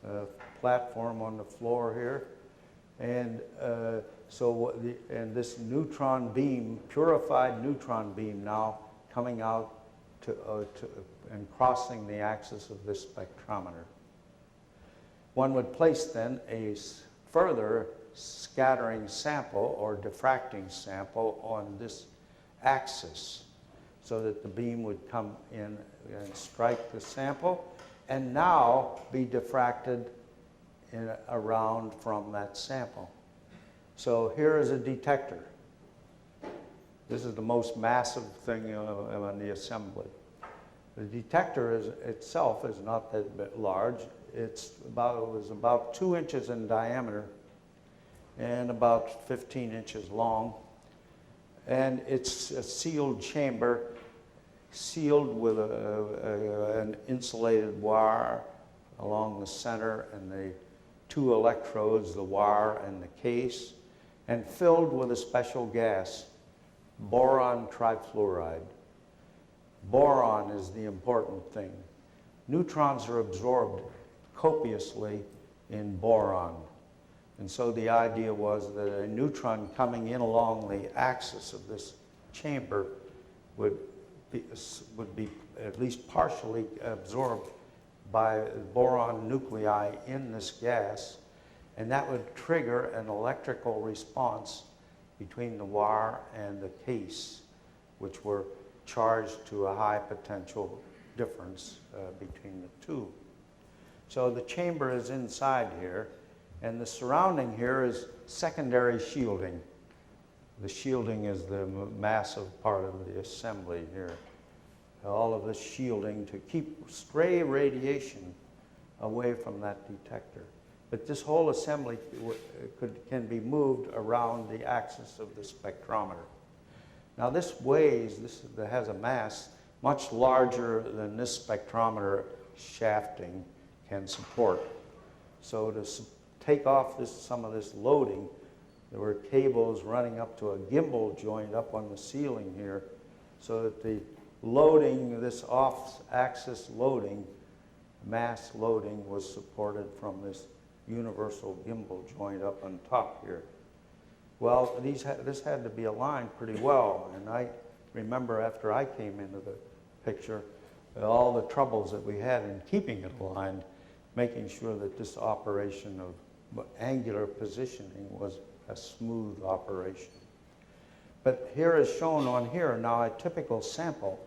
a platform on the floor here. And and this neutron beam, purified neutron beam now coming out and crossing the axis of this spectrometer. One would place then a further scattering sample or diffracting sample on this axis so that the beam would come in and strike the sample and now be diffracted around from that sample. So here is a detector. This is the most massive thing in the assembly. The detector itself is not that large. It was about 2 inches in diameter and about 15 inches long. And it's a sealed chamber, sealed with an insulated wire along the center and the 2 electrodes, the wire and the case, and filled with a special gas, boron trifluoride. Boron is the important thing. Neutrons are absorbed copiously in boron. And so the idea was that a neutron coming in along the axis of this chamber would be at least partially absorbed by boron nuclei in this gas, and that would trigger an electrical response between the wire and the case, which were charged to a high potential difference between the two. So the chamber is inside here, and the surrounding here is secondary shielding. The shielding is the massive part of the assembly here. All of this shielding to keep stray radiation away from that detector. But this whole assembly can be moved around the axis of the spectrometer. Now this has a mass much larger than this spectrometer shafting can support. So to take off some of this loading, there were cables running up to a gimbal joint up on the ceiling here, so that the loading, this off-axis loading, mass loading was supported from this universal gimbal joint up on top here. Well, this had to be aligned pretty well, and I remember after I came into the picture, all the troubles that we had in keeping it aligned, making sure that this operation of angular positioning was a smooth operation. But here is shown on here now a typical sample.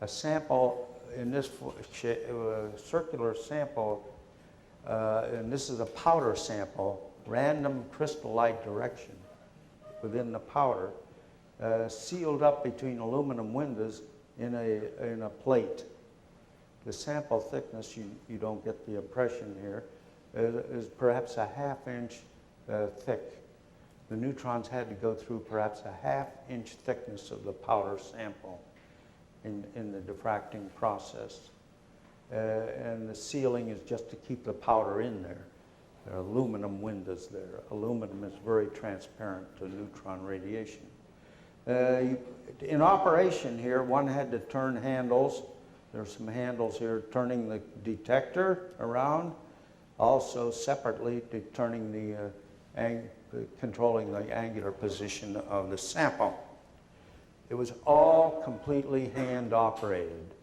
A sample in this circular sample, and this is a powder sample, random crystal light direction within the powder, sealed up between aluminum windows in a plate. The sample thickness, you don't get the impression here, is perhaps a half-inch thick. The neutrons had to go through perhaps a half-inch thickness of the powder sample in the diffracting process. And the sealing is just to keep the powder in there. There are aluminum windows there. Aluminum is very transparent to neutron radiation. In operation here, one had to turn handles. There's some handles here turning the detector around. Also separately to turning controlling the angular position of the sample. It was all completely hand operated.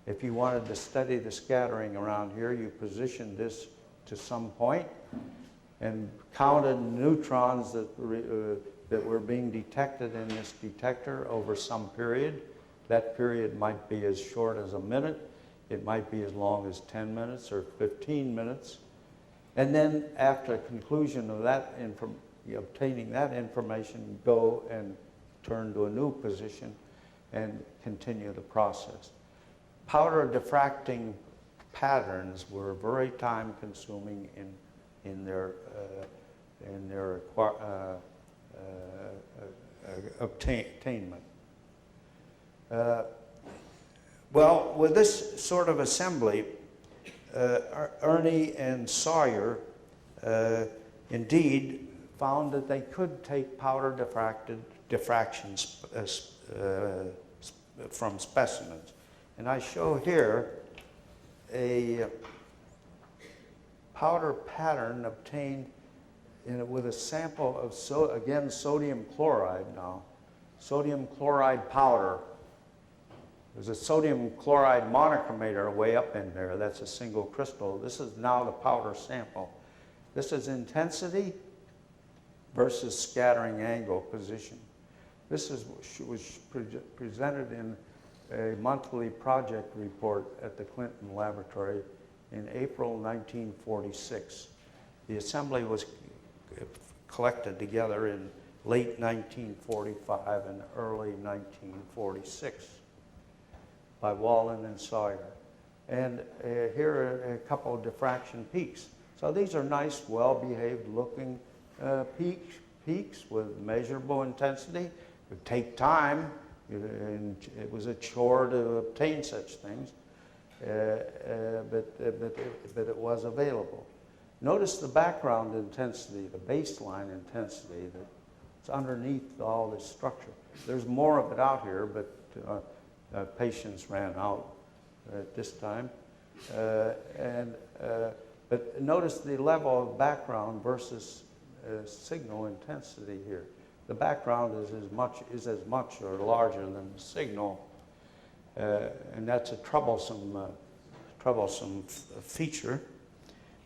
If you wanted to study the scattering around here, you positioned this to some point and counted neutrons that were being detected in this detector over some period. That period might be as short as a minute. It might be as long as 10 minutes or 15 minutes. And then after conclusion of that, obtaining that information, go and turn to a new position and continue the process. Powder diffracting patterns were very time consuming in their attainment. Well, with this sort of assembly, Ernie and Sawyer indeed found that they could take powder diffractions from specimens. And I show here a powder pattern obtained with a sample of, again, sodium chloride now. Sodium chloride powder. There's a sodium chloride monochromator way up in there. That's a single crystal. This is now the powder sample. This is intensity versus scattering angle position. This was presented in a monthly project report at the Clinton Laboratory in April 1946. The assembly was collected together in late 1945 and early 1946 by Wallen and Sawyer. And here are a couple of diffraction peaks. So these are nice, well-behaved looking peaks with measurable intensity. It would take time, and it was a chore to obtain such things, but it was available. Notice the background intensity, the baseline intensity that's underneath all this structure. There's more of it out here, but patience ran out at this time. But notice the level of background versus signal intensity here. The background is as much or larger than the signal, and that's a troublesome feature.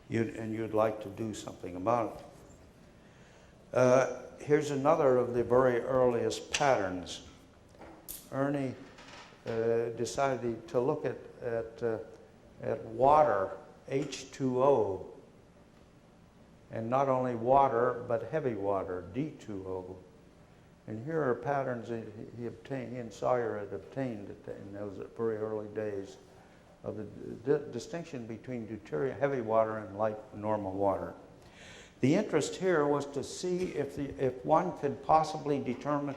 You'd like to do something about it. Here's another of the very earliest patterns. Ernie decided to look at water, H2O, and not only water, but heavy water, D2O. And here are patterns that he and Sawyer had obtained in those very early days of the distinction between deuterium, heavy water, and light normal water. The interest here was to see if one could possibly determine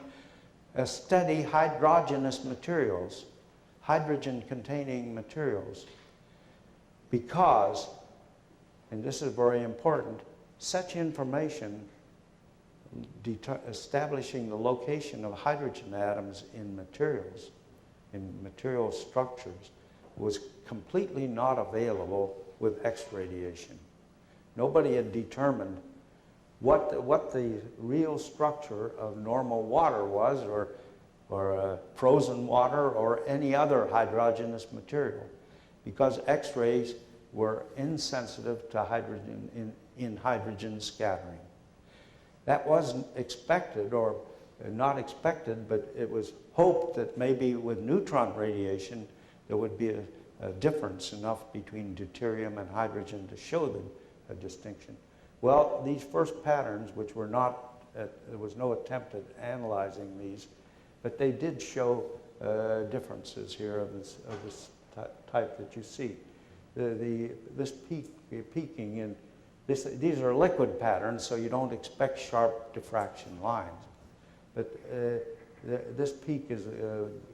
a steady hydrogenous materials, hydrogen-containing materials, because, and this is very important, such information establishing the location of hydrogen atoms in material structures, was completely not available with X radiation. Nobody had determined what the real structure of normal water was, or frozen water, or any other hydrogenous material, because X-rays were insensitive to hydrogen in hydrogen scattering. That wasn't expected, or not expected, but it was hoped that maybe with neutron radiation there would be a difference enough between deuterium and hydrogen to show a distinction. Well, these first patterns, which were not, there was no attempt at analyzing these, but they did show differences here of this type that you see. This peaking in these are liquid patterns, so you don't expect sharp diffraction lines. But this peak is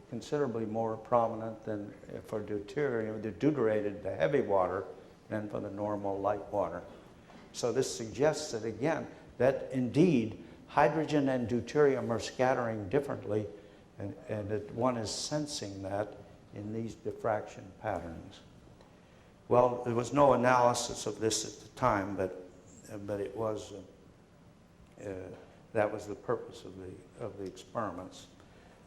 considerably more prominent than for deuterium, the deuterated, the heavy water, than for the normal light water. So this suggests that, again, that indeed hydrogen and deuterium are scattering differently, and that one is sensing that in these diffraction patterns. Well, there was no analysis of this at the time, but it was that was the purpose of the experiments.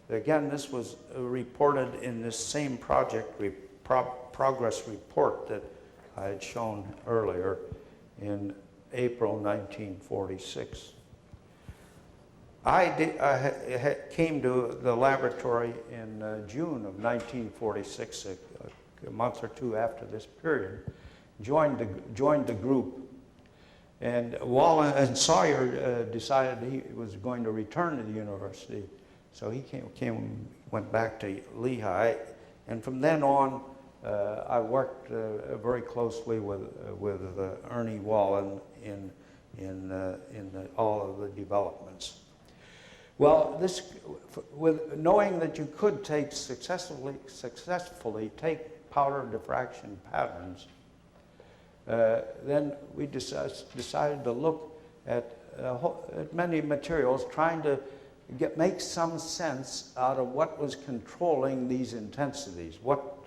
Again, this was reported in this same project progress report that I had shown earlier in April 1946. I came to the laboratory in June of 1946, a month or two after this period, joined the group. And Sawyer decided he was going to return to the university. So he went back to Lehigh. And from then on, I worked very closely with Ernie Wallen in all of the developments. Well, with knowing that you could successfully take powder diffraction patterns, then we decided to look at many materials, trying to make some sense out of what was controlling these intensities. What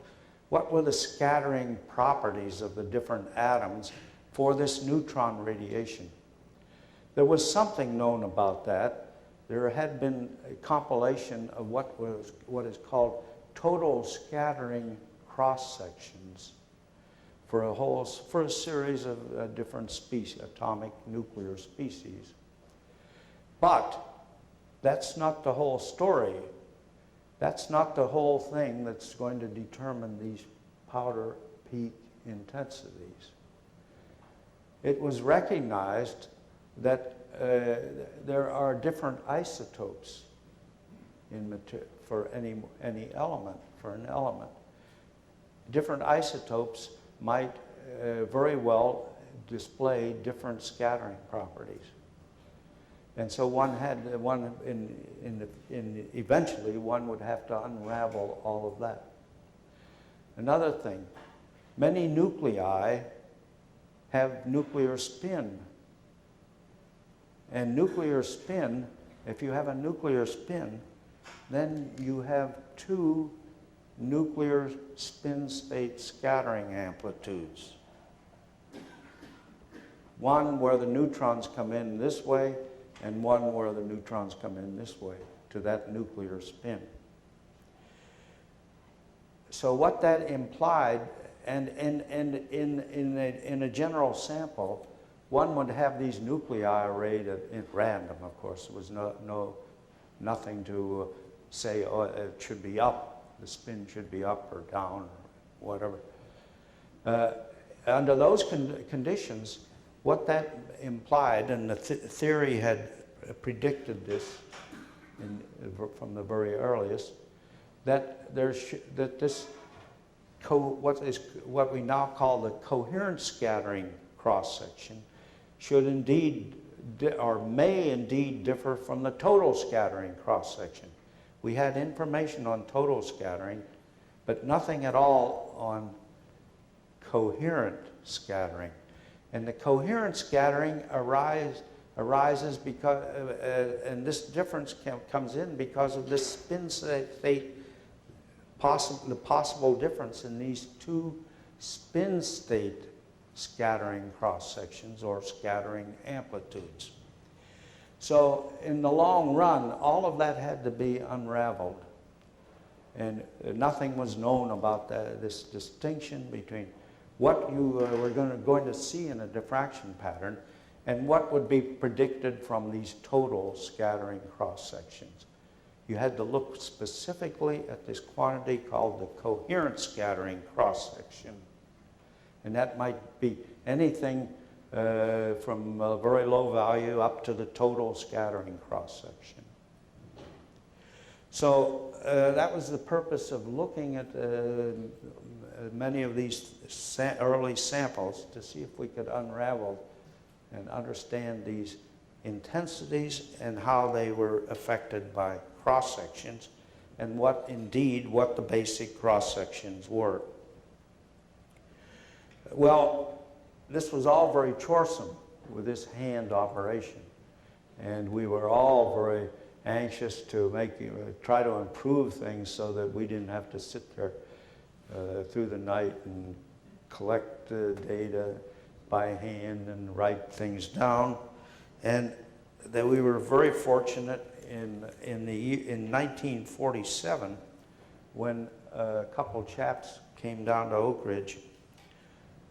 were the scattering properties of the different atoms for this neutron radiation? There was something known about that. There had been a compilation of what is called total scattering cross-sections for a series of different species, atomic nuclear species. But that's not the whole story. That's not the whole thing that's going to determine these powder peak intensities. It was recognized that there are different isotopes for any element, for an element. Different isotopes might very well display different scattering properties. And so eventually one would have to unravel all of that. Another thing, many nuclei have nuclear spin. And nuclear spin, if you have a nuclear spin, then you have two nuclear spin state scattering amplitudes. One where the neutrons come in this way, and one where the neutrons come in this way to that nuclear spin. So what that implied, and in a general sample, one would have these nuclei arrayed at random, of course. There was nothing to say, oh, it should be up, the spin should be up or down, or whatever. Under those conditions, what that implied, and the theory had predicted this from the very earliest, that what we now call the coherent scattering cross-section should indeed, or may indeed differ from the total scattering cross-section. We had information on total scattering, but nothing at all on coherent scattering. And the coherent scattering arises because, and this difference comes in because of this spin state the possible difference in these two spin state scattering cross sections or scattering amplitudes. So in the long run, all of that had to be unraveled. And nothing was known about this distinction between what you were going to see in a diffraction pattern and what would be predicted from these total scattering cross sections. You had to look specifically at this quantity called the coherent scattering cross section. And that might be anything from a very low value up to the total scattering cross section. So that was the purpose of looking at many of these early samples to see if we could unravel and understand these intensities and how they were affected by cross sections and what the basic cross sections were. Well, this was all very choresome with this hand operation, and we were all very anxious to try to improve things so that we didn't have to sit there through the night and collect data by hand and write things down. And that we were very fortunate in 1947 when a couple chaps came down to Oak Ridge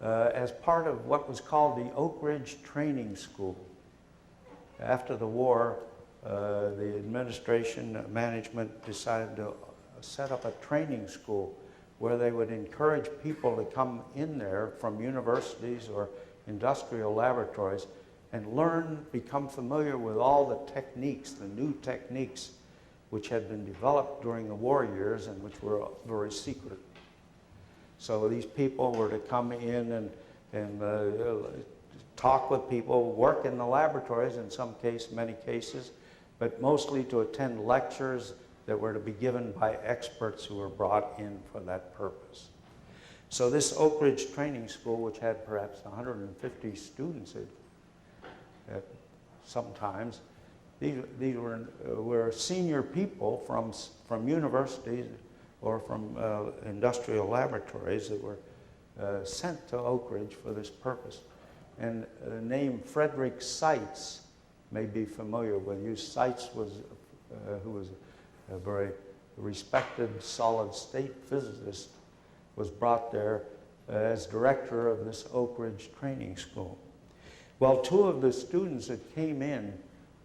as part of what was called the Oak Ridge Training School. After the war, the administration management decided to set up a training school where they would encourage people to come in there from universities or industrial laboratories and become familiar with all the techniques, the new techniques which had been developed during the war years and which were very secret. So these people were to come in and talk with people, work in the laboratories in many cases, but mostly to attend lectures that were to be given by experts who were brought in for that purpose. So this Oak Ridge Training School, which had perhaps 150 students at sometimes, these were senior people from universities or from industrial laboratories that were sent to Oak Ridge for this purpose. And the name Frederick Seitz may be familiar with you. Seitz was, who was a very respected solid-state physicist, was brought there as director of this Oak Ridge Training School. Well, two of the students that came in,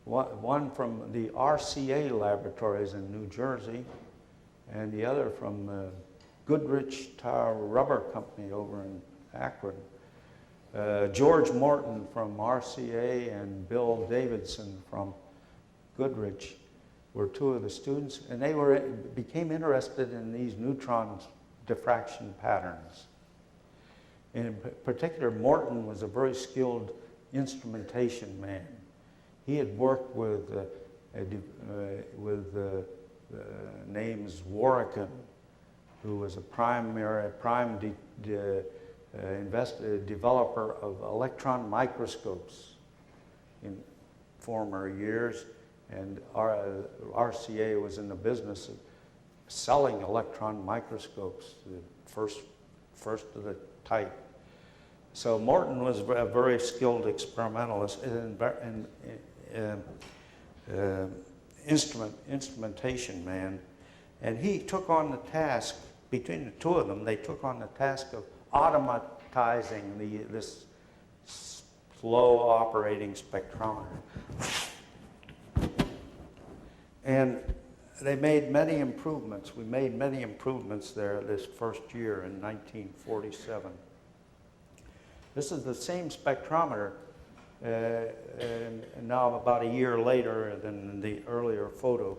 one from the RCA laboratories in New Jersey, and the other from Goodrich Tire Rubber Company over in Akron. George Morton from RCA and Bill Davidson from Goodrich were two of the students, and they became interested in these neutron diffraction patterns. In particular, Morton was a very skilled instrumentation man. He had worked with names Warrican, who was a prime developer of electron microscopes in former years, and RCA was in the business of selling electron microscopes, the first of the type. So Morton was a very skilled experimentalist and instrumentation man, and he took on the task, between the two of them, they took on the task of automatizing this slow operating spectrometer. And they made many improvements. We made many improvements there this first year in 1947. This is the same spectrometer, and now about a year later than the earlier photo.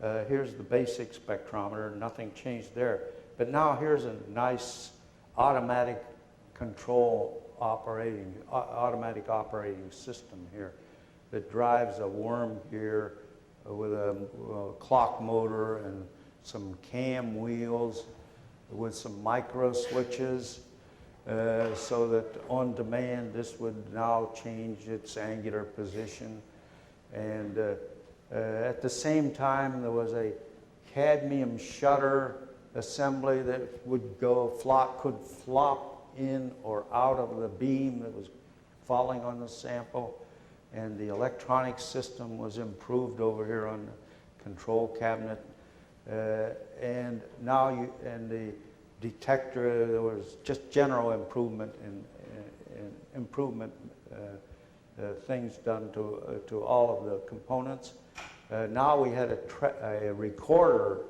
Here's the basic spectrometer, nothing changed there. But now here's a nice automatic automatic operating system here that drives a worm gear with a clock motor and some cam wheels with some micro switches, so that on demand this would now change its angular position. And at the same time there was a cadmium shutter assembly that would could flop in or out of the beam that was falling on the sample. And the electronic system was improved over here on the control cabinet. And the detector, there was just general improvement things done to all of the components. Now we had a recorder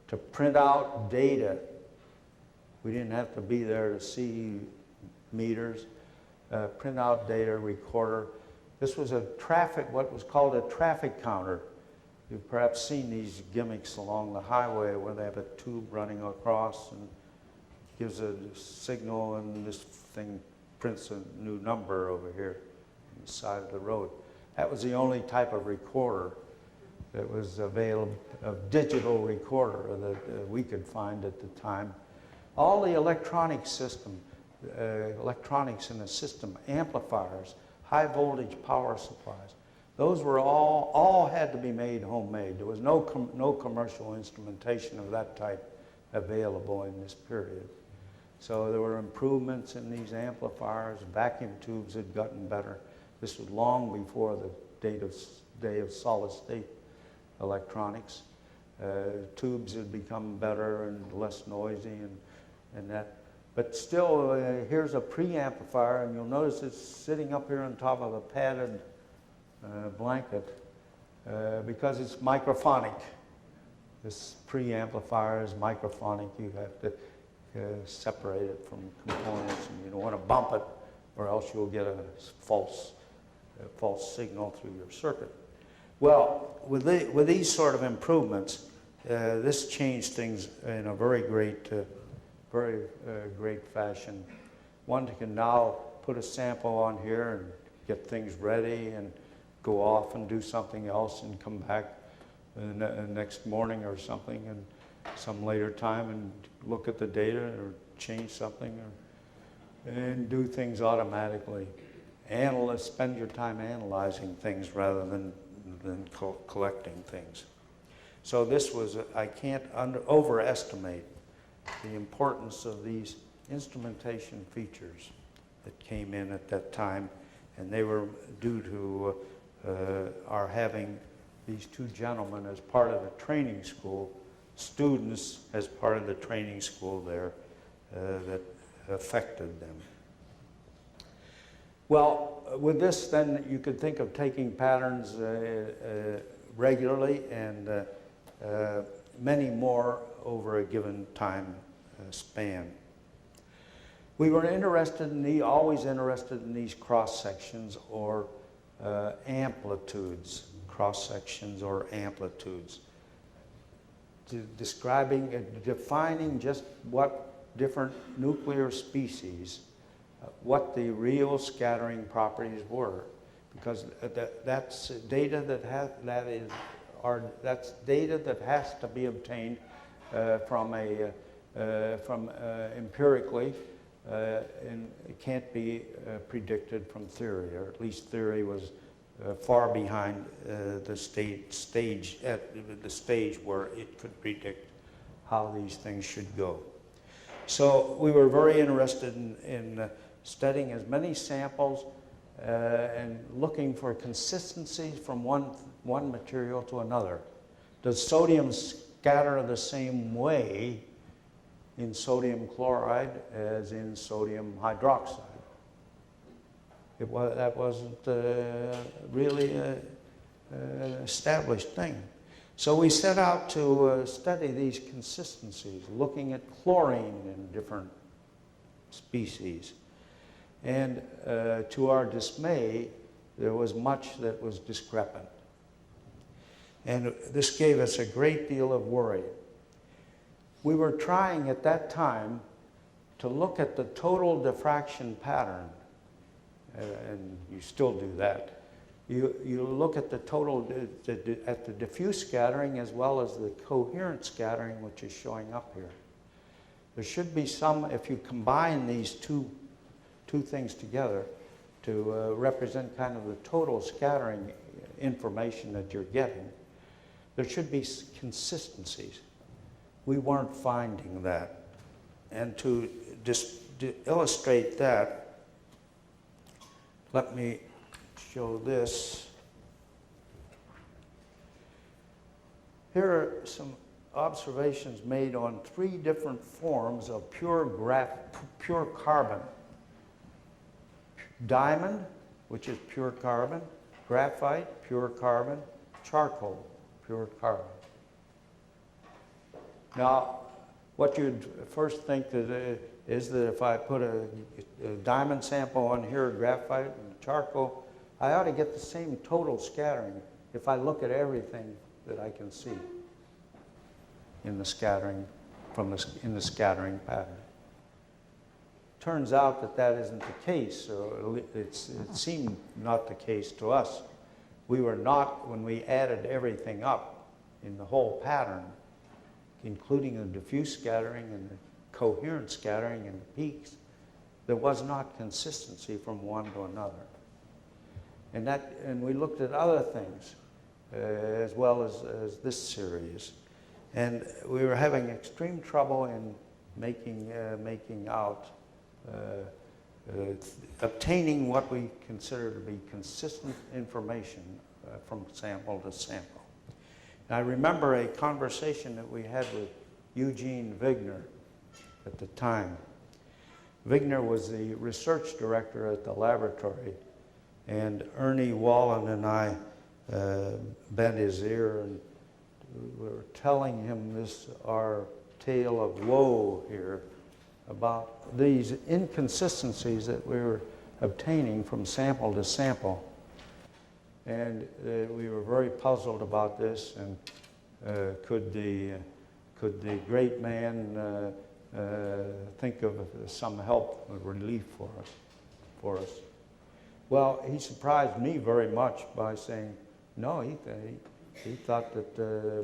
to print out data. We didn't have to be there to see meters. Print out data, recorder. This was what was called a traffic counter. You've perhaps seen these gimmicks along the highway where they have a tube running across and gives a signal, and this thing prints a new number over here on the side of the road. That was the only type of recorder that was available, a digital recorder that we could find at the time. All the electronic system, electronics in the system, amplifiers, high voltage power supplies, those were all had to be made homemade. There was no commercial instrumentation of that type available in this period. So there were improvements in these amplifiers. Vacuum tubes had gotten better. This was long before the day of solid state electronics. Tubes had become better and less noisy and that. But still, here's a preamplifier, and you'll notice it's sitting up here on top of a padded blanket because it's microphonic. This preamplifier is microphonic. You have to separate it from components, and you don't want to bump it, or else you'll get a false signal through your circuit. Well, with these sort of improvements, this changed things in a very great fashion. One can now put a sample on here and get things ready and go off and do something else and come back the next morning or something and some later time and look at the data or change something and do things automatically. Spend your time analyzing things rather than collecting things. So this was, I can't overestimate the importance of these instrumentation features that came in at that time, and they were due to our having these two gentlemen as part of the training school, students as part of the training school there that affected them. Well, with this then you could think of taking patterns regularly and many more over a given time span. We were always interested in these cross-sections or amplitudes, cross-sections or amplitudes, defining just what different nuclear species, what the real scattering properties were, because that's data that has to be obtained from empirically, and it can't be predicted from theory, or at least theory was far behind the stage where it could predict how these things should go. So we were very interested in studying as many samples and looking for consistencies from one material to another. Does sodium scatter the same way in sodium chloride as in sodium hydroxide? That wasn't really an established thing. So we set out to study these consistencies, looking at chlorine in different species. And to our dismay, there was much that was discrepant. And this gave us a great deal of worry. We were trying at that time to look at the total diffraction pattern, and you still do that. You look at the total, at the diffuse scattering as well as the coherent scattering, which is showing up here. There should be some, if you combine these two things together to represent kind of the total scattering information that you're getting, there should be consistencies. we weren't finding that. And to illustrate that, let me show this. Here are some observations made on 3 different forms of pure carbon. Diamond, which is pure carbon, graphite, pure carbon, charcoal, pure carbon. Now, what you'd first think that is that if I put a diamond sample on here, graphite and charcoal, I ought to get the same total scattering if I look at everything that I can see in the scattering in the scattering pattern. Turns out that that isn't the case, or it seemed not the case to us. We were not, when we added everything up in the whole pattern, including the diffuse scattering and the coherent scattering and the peaks, there was not consistency from one to another. And we looked at other things as well as this series. And we were having extreme trouble in making out, obtaining what we consider to be consistent information from sample to sample. And I remember a conversation that we had with Eugene Wigner at the time. Wigner was the research director at the laboratory, and Ernie Wallen and I bent his ear and we were telling him our tale of woe here about these inconsistencies that we were obtaining from sample to sample. And we were very puzzled about this, and could the great man think of some help or relief for us? Well, he surprised me very much by saying, no, he thought that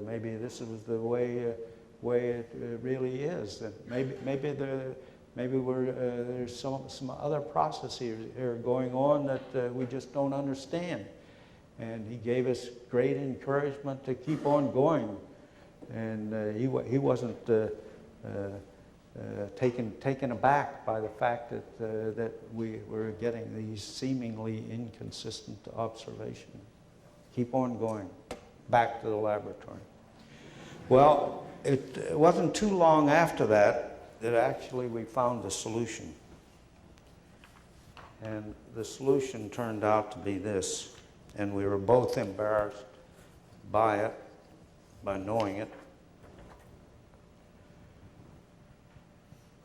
maybe this was the way it really is. That maybe there's some other processes here going on that we just don't understand. And he gave us great encouragement to keep on going. And he wasn't taken aback by the fact that we were getting these seemingly inconsistent observations. Keep on going, back to the laboratory. Well, it wasn't too long after that actually we found the solution. And the solution turned out to be this. And we were both embarrassed by it, by knowing it.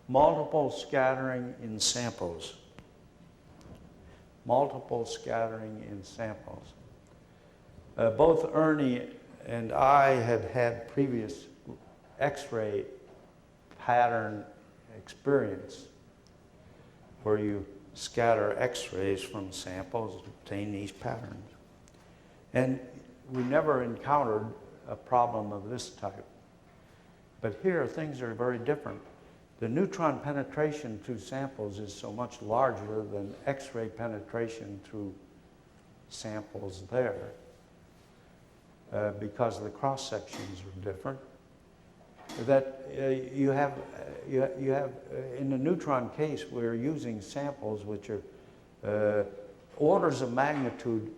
Multiple scattering in samples. Multiple scattering in samples. Both Ernie and I had previous X-ray pattern experience where you scatter X-rays from samples to obtain these patterns. And we never encountered a problem of this type. But here, things are very different. The neutron penetration through samples is so much larger than X-ray penetration through samples there because the cross-sections are different. That you have in the neutron case, we're using samples which are orders of magnitude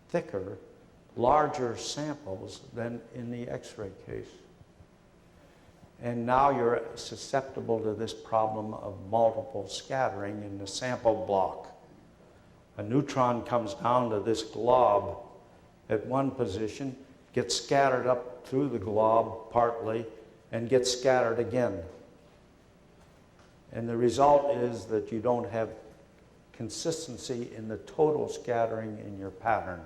thicker, larger samples than in the X-ray case. And now you're susceptible to this problem of multiple scattering in the sample block. A neutron comes down to this glob at one position, gets scattered up through the glob partly, and gets scattered again. And the result is that you don't have consistency in the total scattering in your pattern.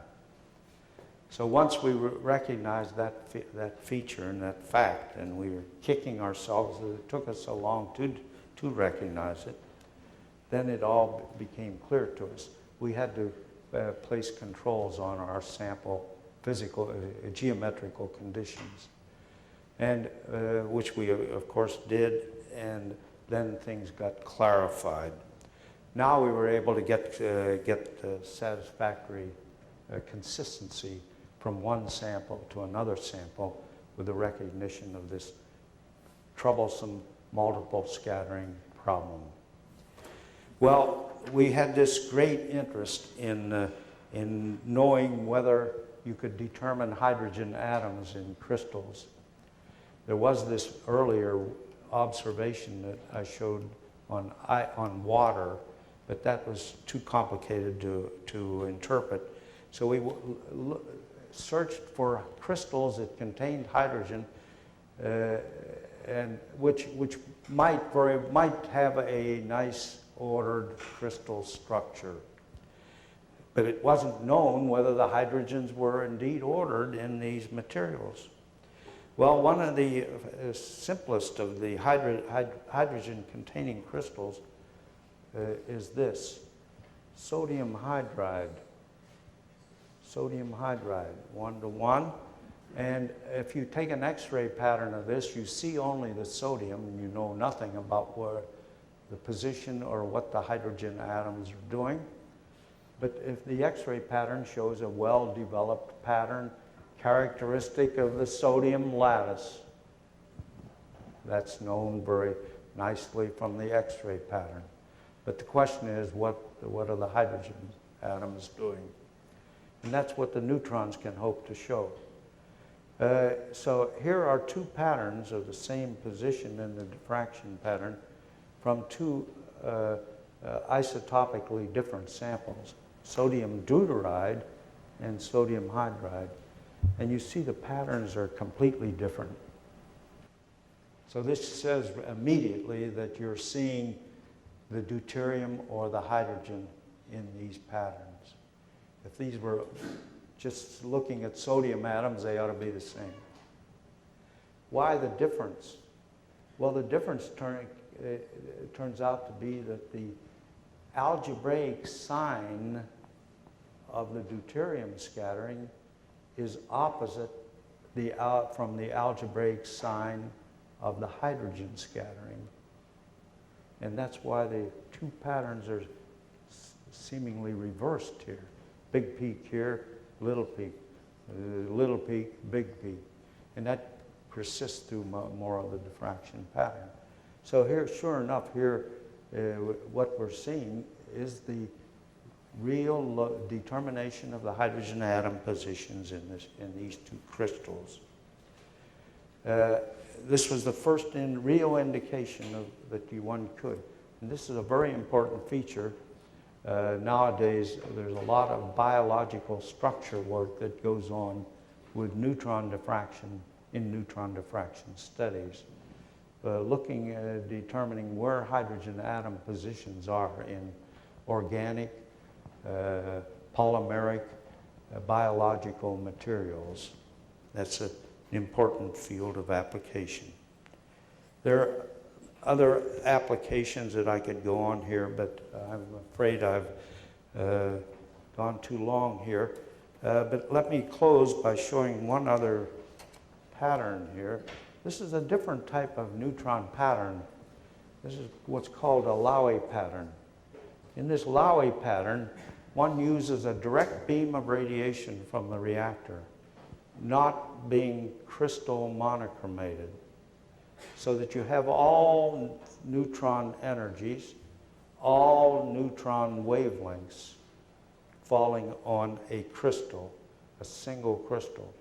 So once we recognized that feature and that fact, and we were kicking ourselves that it took us so long to recognize it, then it all became clear to us. We had to place controls on our sample physical, geometrical conditions, and which we of course did, and then things got clarified. Now we were able to get satisfactory consistency from one sample to another sample with the recognition of this troublesome multiple scattering problem. Well, we had this great interest in knowing whether you could determine hydrogen atoms in crystals. There was this earlier observation that I showed on water, but that was too complicated to interpret. So we searched for crystals that contained hydrogen, and which might have a nice ordered crystal structure. But it wasn't known whether the hydrogens were indeed ordered in these materials. Well, one of the simplest of the hydrogen-containing crystals is this, sodium hydride. Sodium hydride, 1-to-1. And if you take an X-ray pattern of this, you see only the sodium, and you know nothing about where the position or what the hydrogen atoms are doing. But if the X-ray pattern shows a well-developed pattern characteristic of the sodium lattice, that's known very nicely from the X-ray pattern. But the question is, what are the hydrogen atoms doing? And that's what the neutrons can hope to show. So here are two patterns of the same position in the diffraction pattern from two isotopically different samples, sodium deuteride and sodium hydride. And you see the patterns are completely different. So this says immediately that you're seeing the deuterium or the hydrogen in these patterns. If these were just looking at sodium atoms, they ought to be the same. Why the difference? Well, the difference turns out to be that the algebraic sign of the deuterium scattering is opposite from the algebraic sign of the hydrogen scattering. And that's why the two patterns are seemingly reversed here. Big peak here, little peak, big peak. And that persists through more of the diffraction pattern. So here, sure enough, here what we're seeing is the real determination of the hydrogen atom positions in these two crystals. This was the first real indication that one could. And this is a very important feature. Nowadays, there's a lot of biological structure work that goes on with neutron diffraction in neutron diffraction studies, looking at determining where hydrogen atom positions are in organic, polymeric, biological materials. That's an important field of application. There are other applications that I could go on here, but I'm afraid I've gone too long here. But let me close by showing one other pattern here. This is a different type of neutron pattern. This is what's called a Laureate pattern. In this Laureate pattern, one uses a direct beam of radiation from the reactor, not being crystal monochromated, so that you have all neutron energies, all neutron wavelengths falling on a crystal, a single crystal.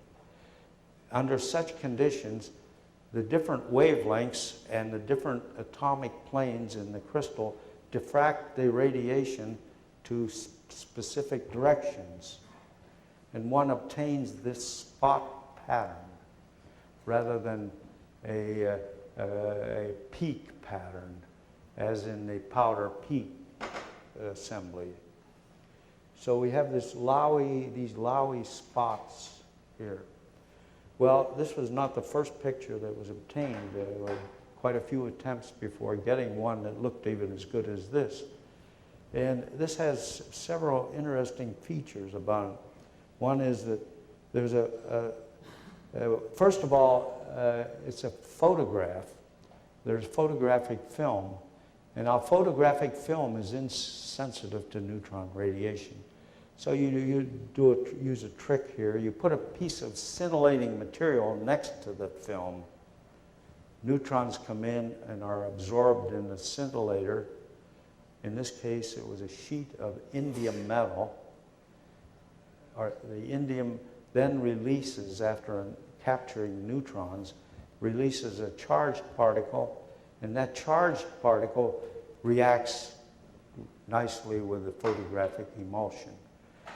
Under such conditions, the different wavelengths and the different atomic planes in the crystal diffract the radiation to specific directions. And one obtains this spot pattern rather than a peak pattern, as in the powder peak assembly. So we have these Laureate spots here. Well, this was not the first picture that was obtained. There were quite a few attempts before getting one that looked even as good as this. And this has several interesting features about it. One is that there's first of all, it's a photograph. There's photographic film. And our photographic film is insensitive to neutron radiation. So you use a trick here. You put a piece of scintillating material next to the film, neutrons come in and are absorbed in the scintillator. In this case, it was a sheet of indium metal. The indium then releases, after capturing neutrons, releases a charged particle, and that charged particle reacts nicely with the photographic emulsion.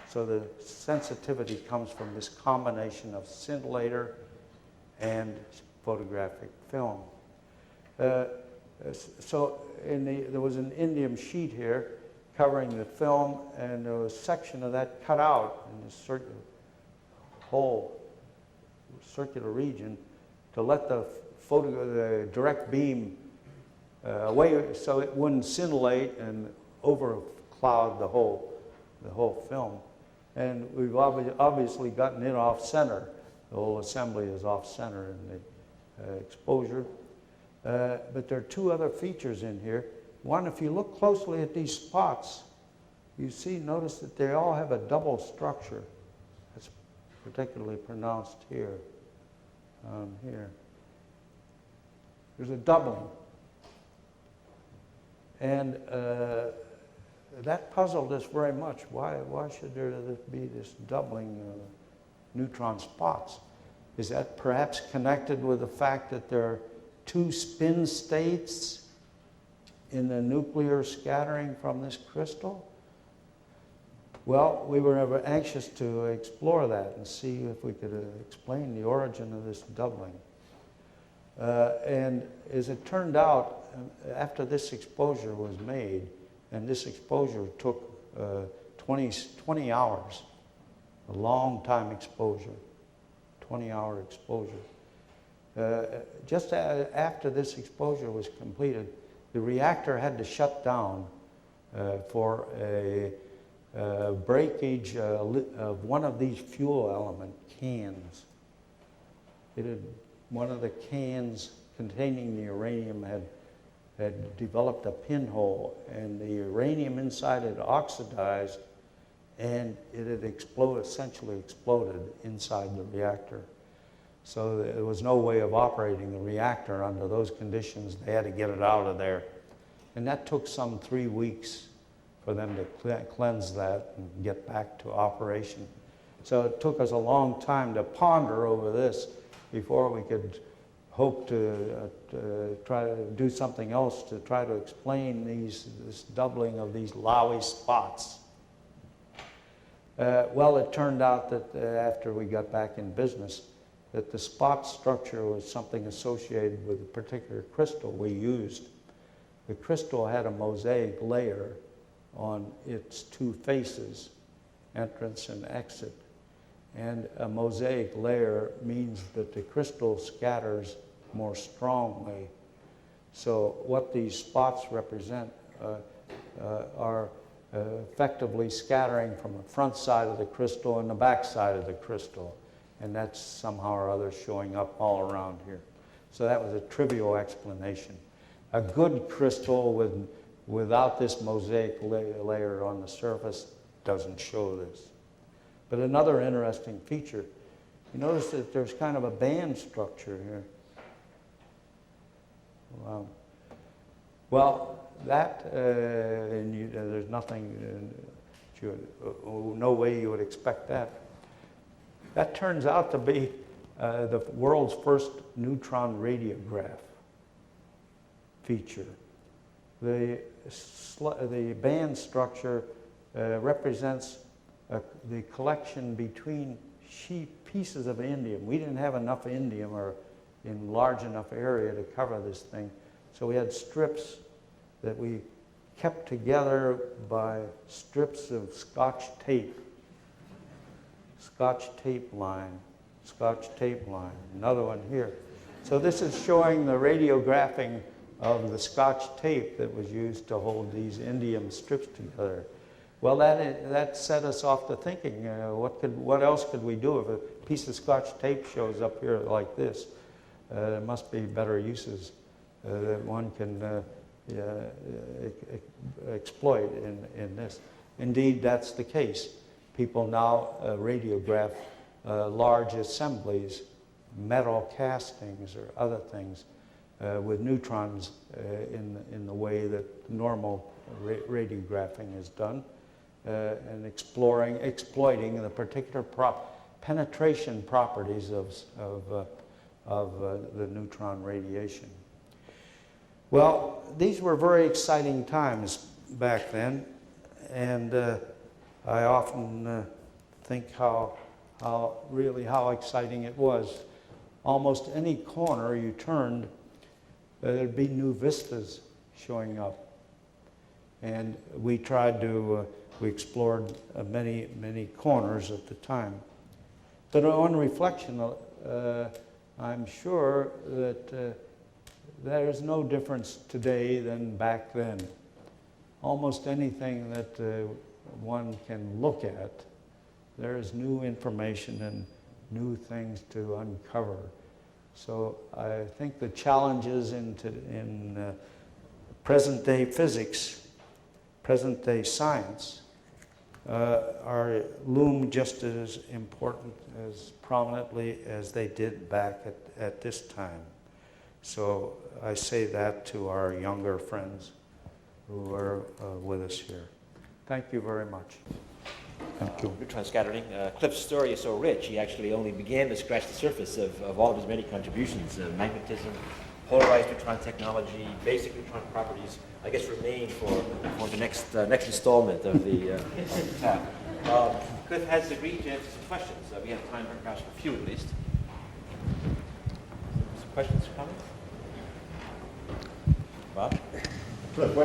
So the sensitivity comes from this combination of scintillator and photographic film. So there was an indium sheet here covering the film, and there was a section of that cut out in the whole circular region to let the direct beam away, so it wouldn't scintillate and overcloud the whole film. And we've obviously gotten it off center. The whole assembly is off center in the exposure. But there are two other features in here. One, if you look closely at these spots, notice that they all have a double structure. That's particularly pronounced here. Here. There's a doubling. And that puzzled us very much. Why should there be this doubling of neutron spots? Is that perhaps connected with the fact that there are two spin states in the nuclear scattering from this crystal? Well, we were anxious to explore that and see if we could explain the origin of this doubling. And as it turned out, after this exposure was made, and this exposure took 20 hours, a long time exposure, 20-hour exposure. Just after this exposure was completed, the reactor had to shut down for a breakage of one of these fuel element cans. One of the cans containing the uranium had developed a pinhole, and the uranium inside had oxidized, and it had essentially exploded inside the reactor. So there was no way of operating the reactor under those conditions. They had to get it out of there. And that took some 3 weeks for them to cleanse that and get back to operation. So it took us a long time to ponder over this before we could hope to try to do something else to try to explain this doubling of these Lowy spots. Well, it turned out that after we got back in business, that the spot structure was something associated with a particular crystal we used. The crystal had a mosaic layer on its two faces, entrance and exit. And a mosaic layer means that the crystal scatters more strongly. So what these spots represent are effectively scattering from the front side of the crystal and the back side of the crystal. And that's somehow or other showing up all around here. So that was a trivial explanation. A good crystal without this mosaic layer on the surface doesn't show this. But another interesting feature, you notice that there's kind of a band structure here. Well, that, there's nothing, no way you would expect that. That turns out to be the world's first neutron radiograph feature. The band structure represents the collection between pieces of indium. We didn't have enough indium or in large enough area to cover this thing. So we had strips that we kept together by strips of Scotch tape. Scotch tape line, another one here. So this is showing the radiographing of the Scotch tape that was used to hold these indium strips together. Well, that set us off to thinking, what else could we do if a piece of Scotch tape shows up here like this? There must be better uses that one can exploit in this. Indeed, that's the case. People now radiograph large assemblies, metal castings or other things, with neutrons in the way that normal radiographing is done, and exploiting the particular penetration properties of the neutron radiation. Well, these were very exciting times back then, and I often think how exciting it was. Almost any corner you turned, there'd be new vistas showing up. And we explored many corners at the time. But on reflection, I'm sure that there's no difference today than back then. Almost anything that one can look at, there is new information and new things to uncover. So I think the challenges in present-day physics, present-day science, loom just as important, as prominently as they did back at this time. So I say that to our younger friends who are with us here. Thank you very much. Thank you. Neutron scattering. Cliff's story is so rich, he actually only began to scratch the surface of all of his many contributions. Magnetism, polarized neutron technology, basic neutron properties, I guess remain for the next installment of the talk. Cliff has agreed to answer some questions. We have time perhaps for a few at least. Some questions or comments? Bob? Cliff,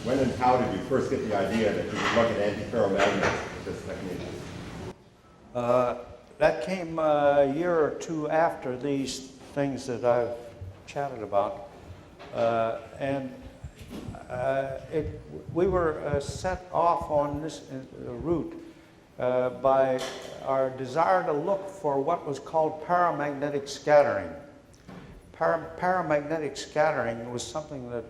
when and how did you first get the idea that you could look at antiferromagnets with this technique? That came a year or two after these things that I've chatted about. We were set off on this route by our desire to look for what was called paramagnetic scattering. Paramagnetic scattering was something that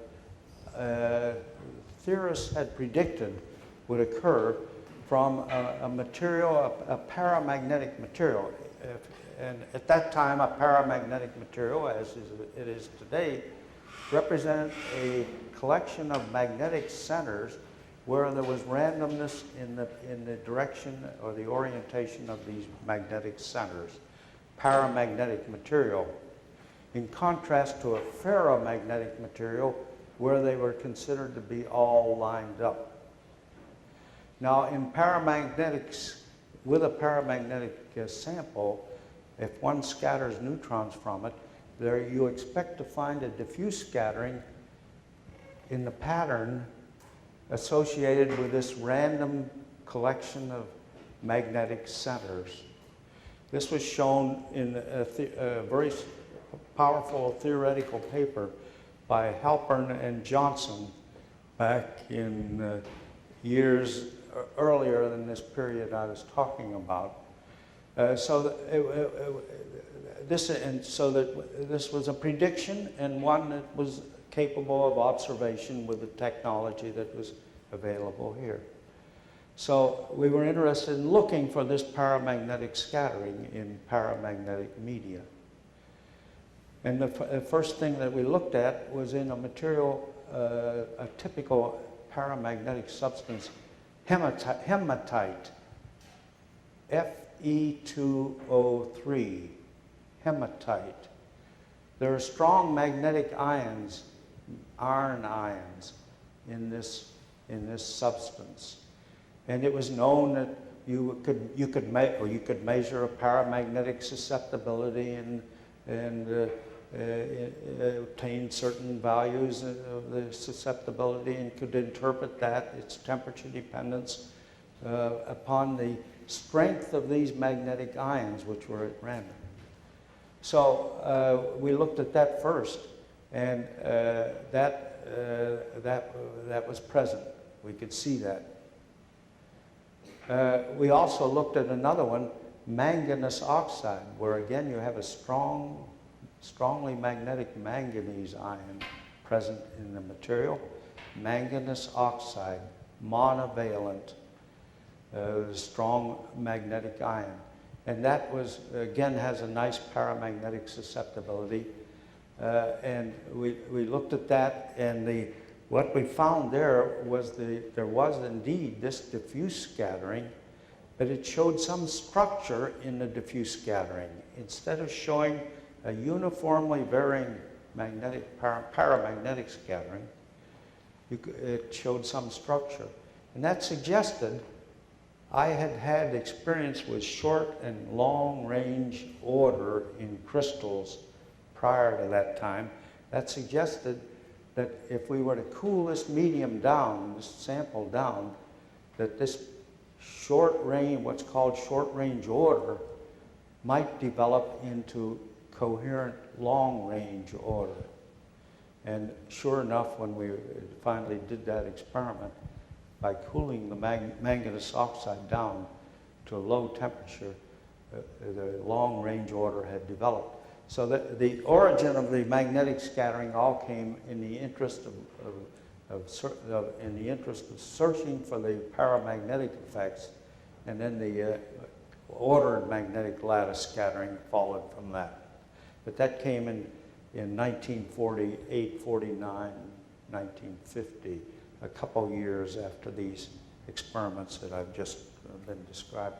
theorists had predicted would occur from a material, a paramagnetic material. And at that time, a paramagnetic material, as it is today, represented a collection of magnetic centers where there was randomness in the direction or the orientation of these magnetic centers. Paramagnetic material. In contrast to a ferromagnetic material where they were considered to be all lined up. Now in paramagnetics, with a paramagnetic sample, if one scatters neutrons from it, there you expect to find a diffuse scattering in the pattern associated with this random collection of magnetic centers. This was shown in a very powerful theoretical paper by Halpern and Johnson back in years earlier than this period I was talking about. So this was a prediction, and one that was capable of observation with the technology that was available here. So we were interested in looking for this paramagnetic scattering in paramagnetic media. And the first thing that we looked at was in a material, a typical paramagnetic substance, hematite, Fe2O3, hematite. There are strong magnetic ions, iron ions, in this substance, and it was known that you could measure a paramagnetic susceptibility and obtain certain values of the susceptibility, and could interpret that, its temperature dependence, upon the strength of these magnetic ions, which were at random. So we looked at that first, and that was present. We could see that. We also looked at another one, manganese oxide, where again you have a strongly magnetic manganese ion present in the material. Manganese oxide, monovalent, strong magnetic ion. And that was, again, has a nice paramagnetic susceptibility. And we looked at that, and what we found there was there was indeed this diffuse scattering, but it showed some structure in the diffuse scattering. Instead of showing a uniformly varying paramagnetic scattering, it showed some structure. And that suggested I had had experience with short and long range order in crystals prior to that time. That suggested that if we were to cool this medium down, this sample down, that this short range, what's called short range order, might develop into coherent long range order. And sure enough, when we finally did that experiment, by cooling the manganese oxide down to a low temperature, the long range order had developed. So the origin of the magnetic scattering all came in the interest of searching for the paramagnetic effects, and then the ordered magnetic lattice scattering followed from that. But that came in 1948, 49, 1950, a couple years after these experiments that I've just been describing.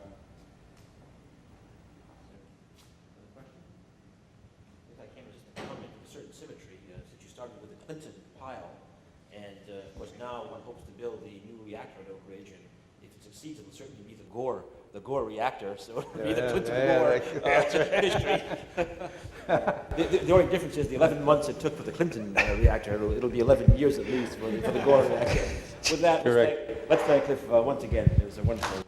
If I came as just a comment of a certain symmetry, since you started with the Clinton pile, and of course now one hopes to build the new reactor at Oak Ridge, and if it succeeds, it will certainly be the Gore reactor, so it'll be the Clinton Gore history. The only difference is the 11 months it took for the Clinton reactor. It'll be 11 years at least for the Gore reactor. With that, let's thank Cliff once again. It was a wonderful.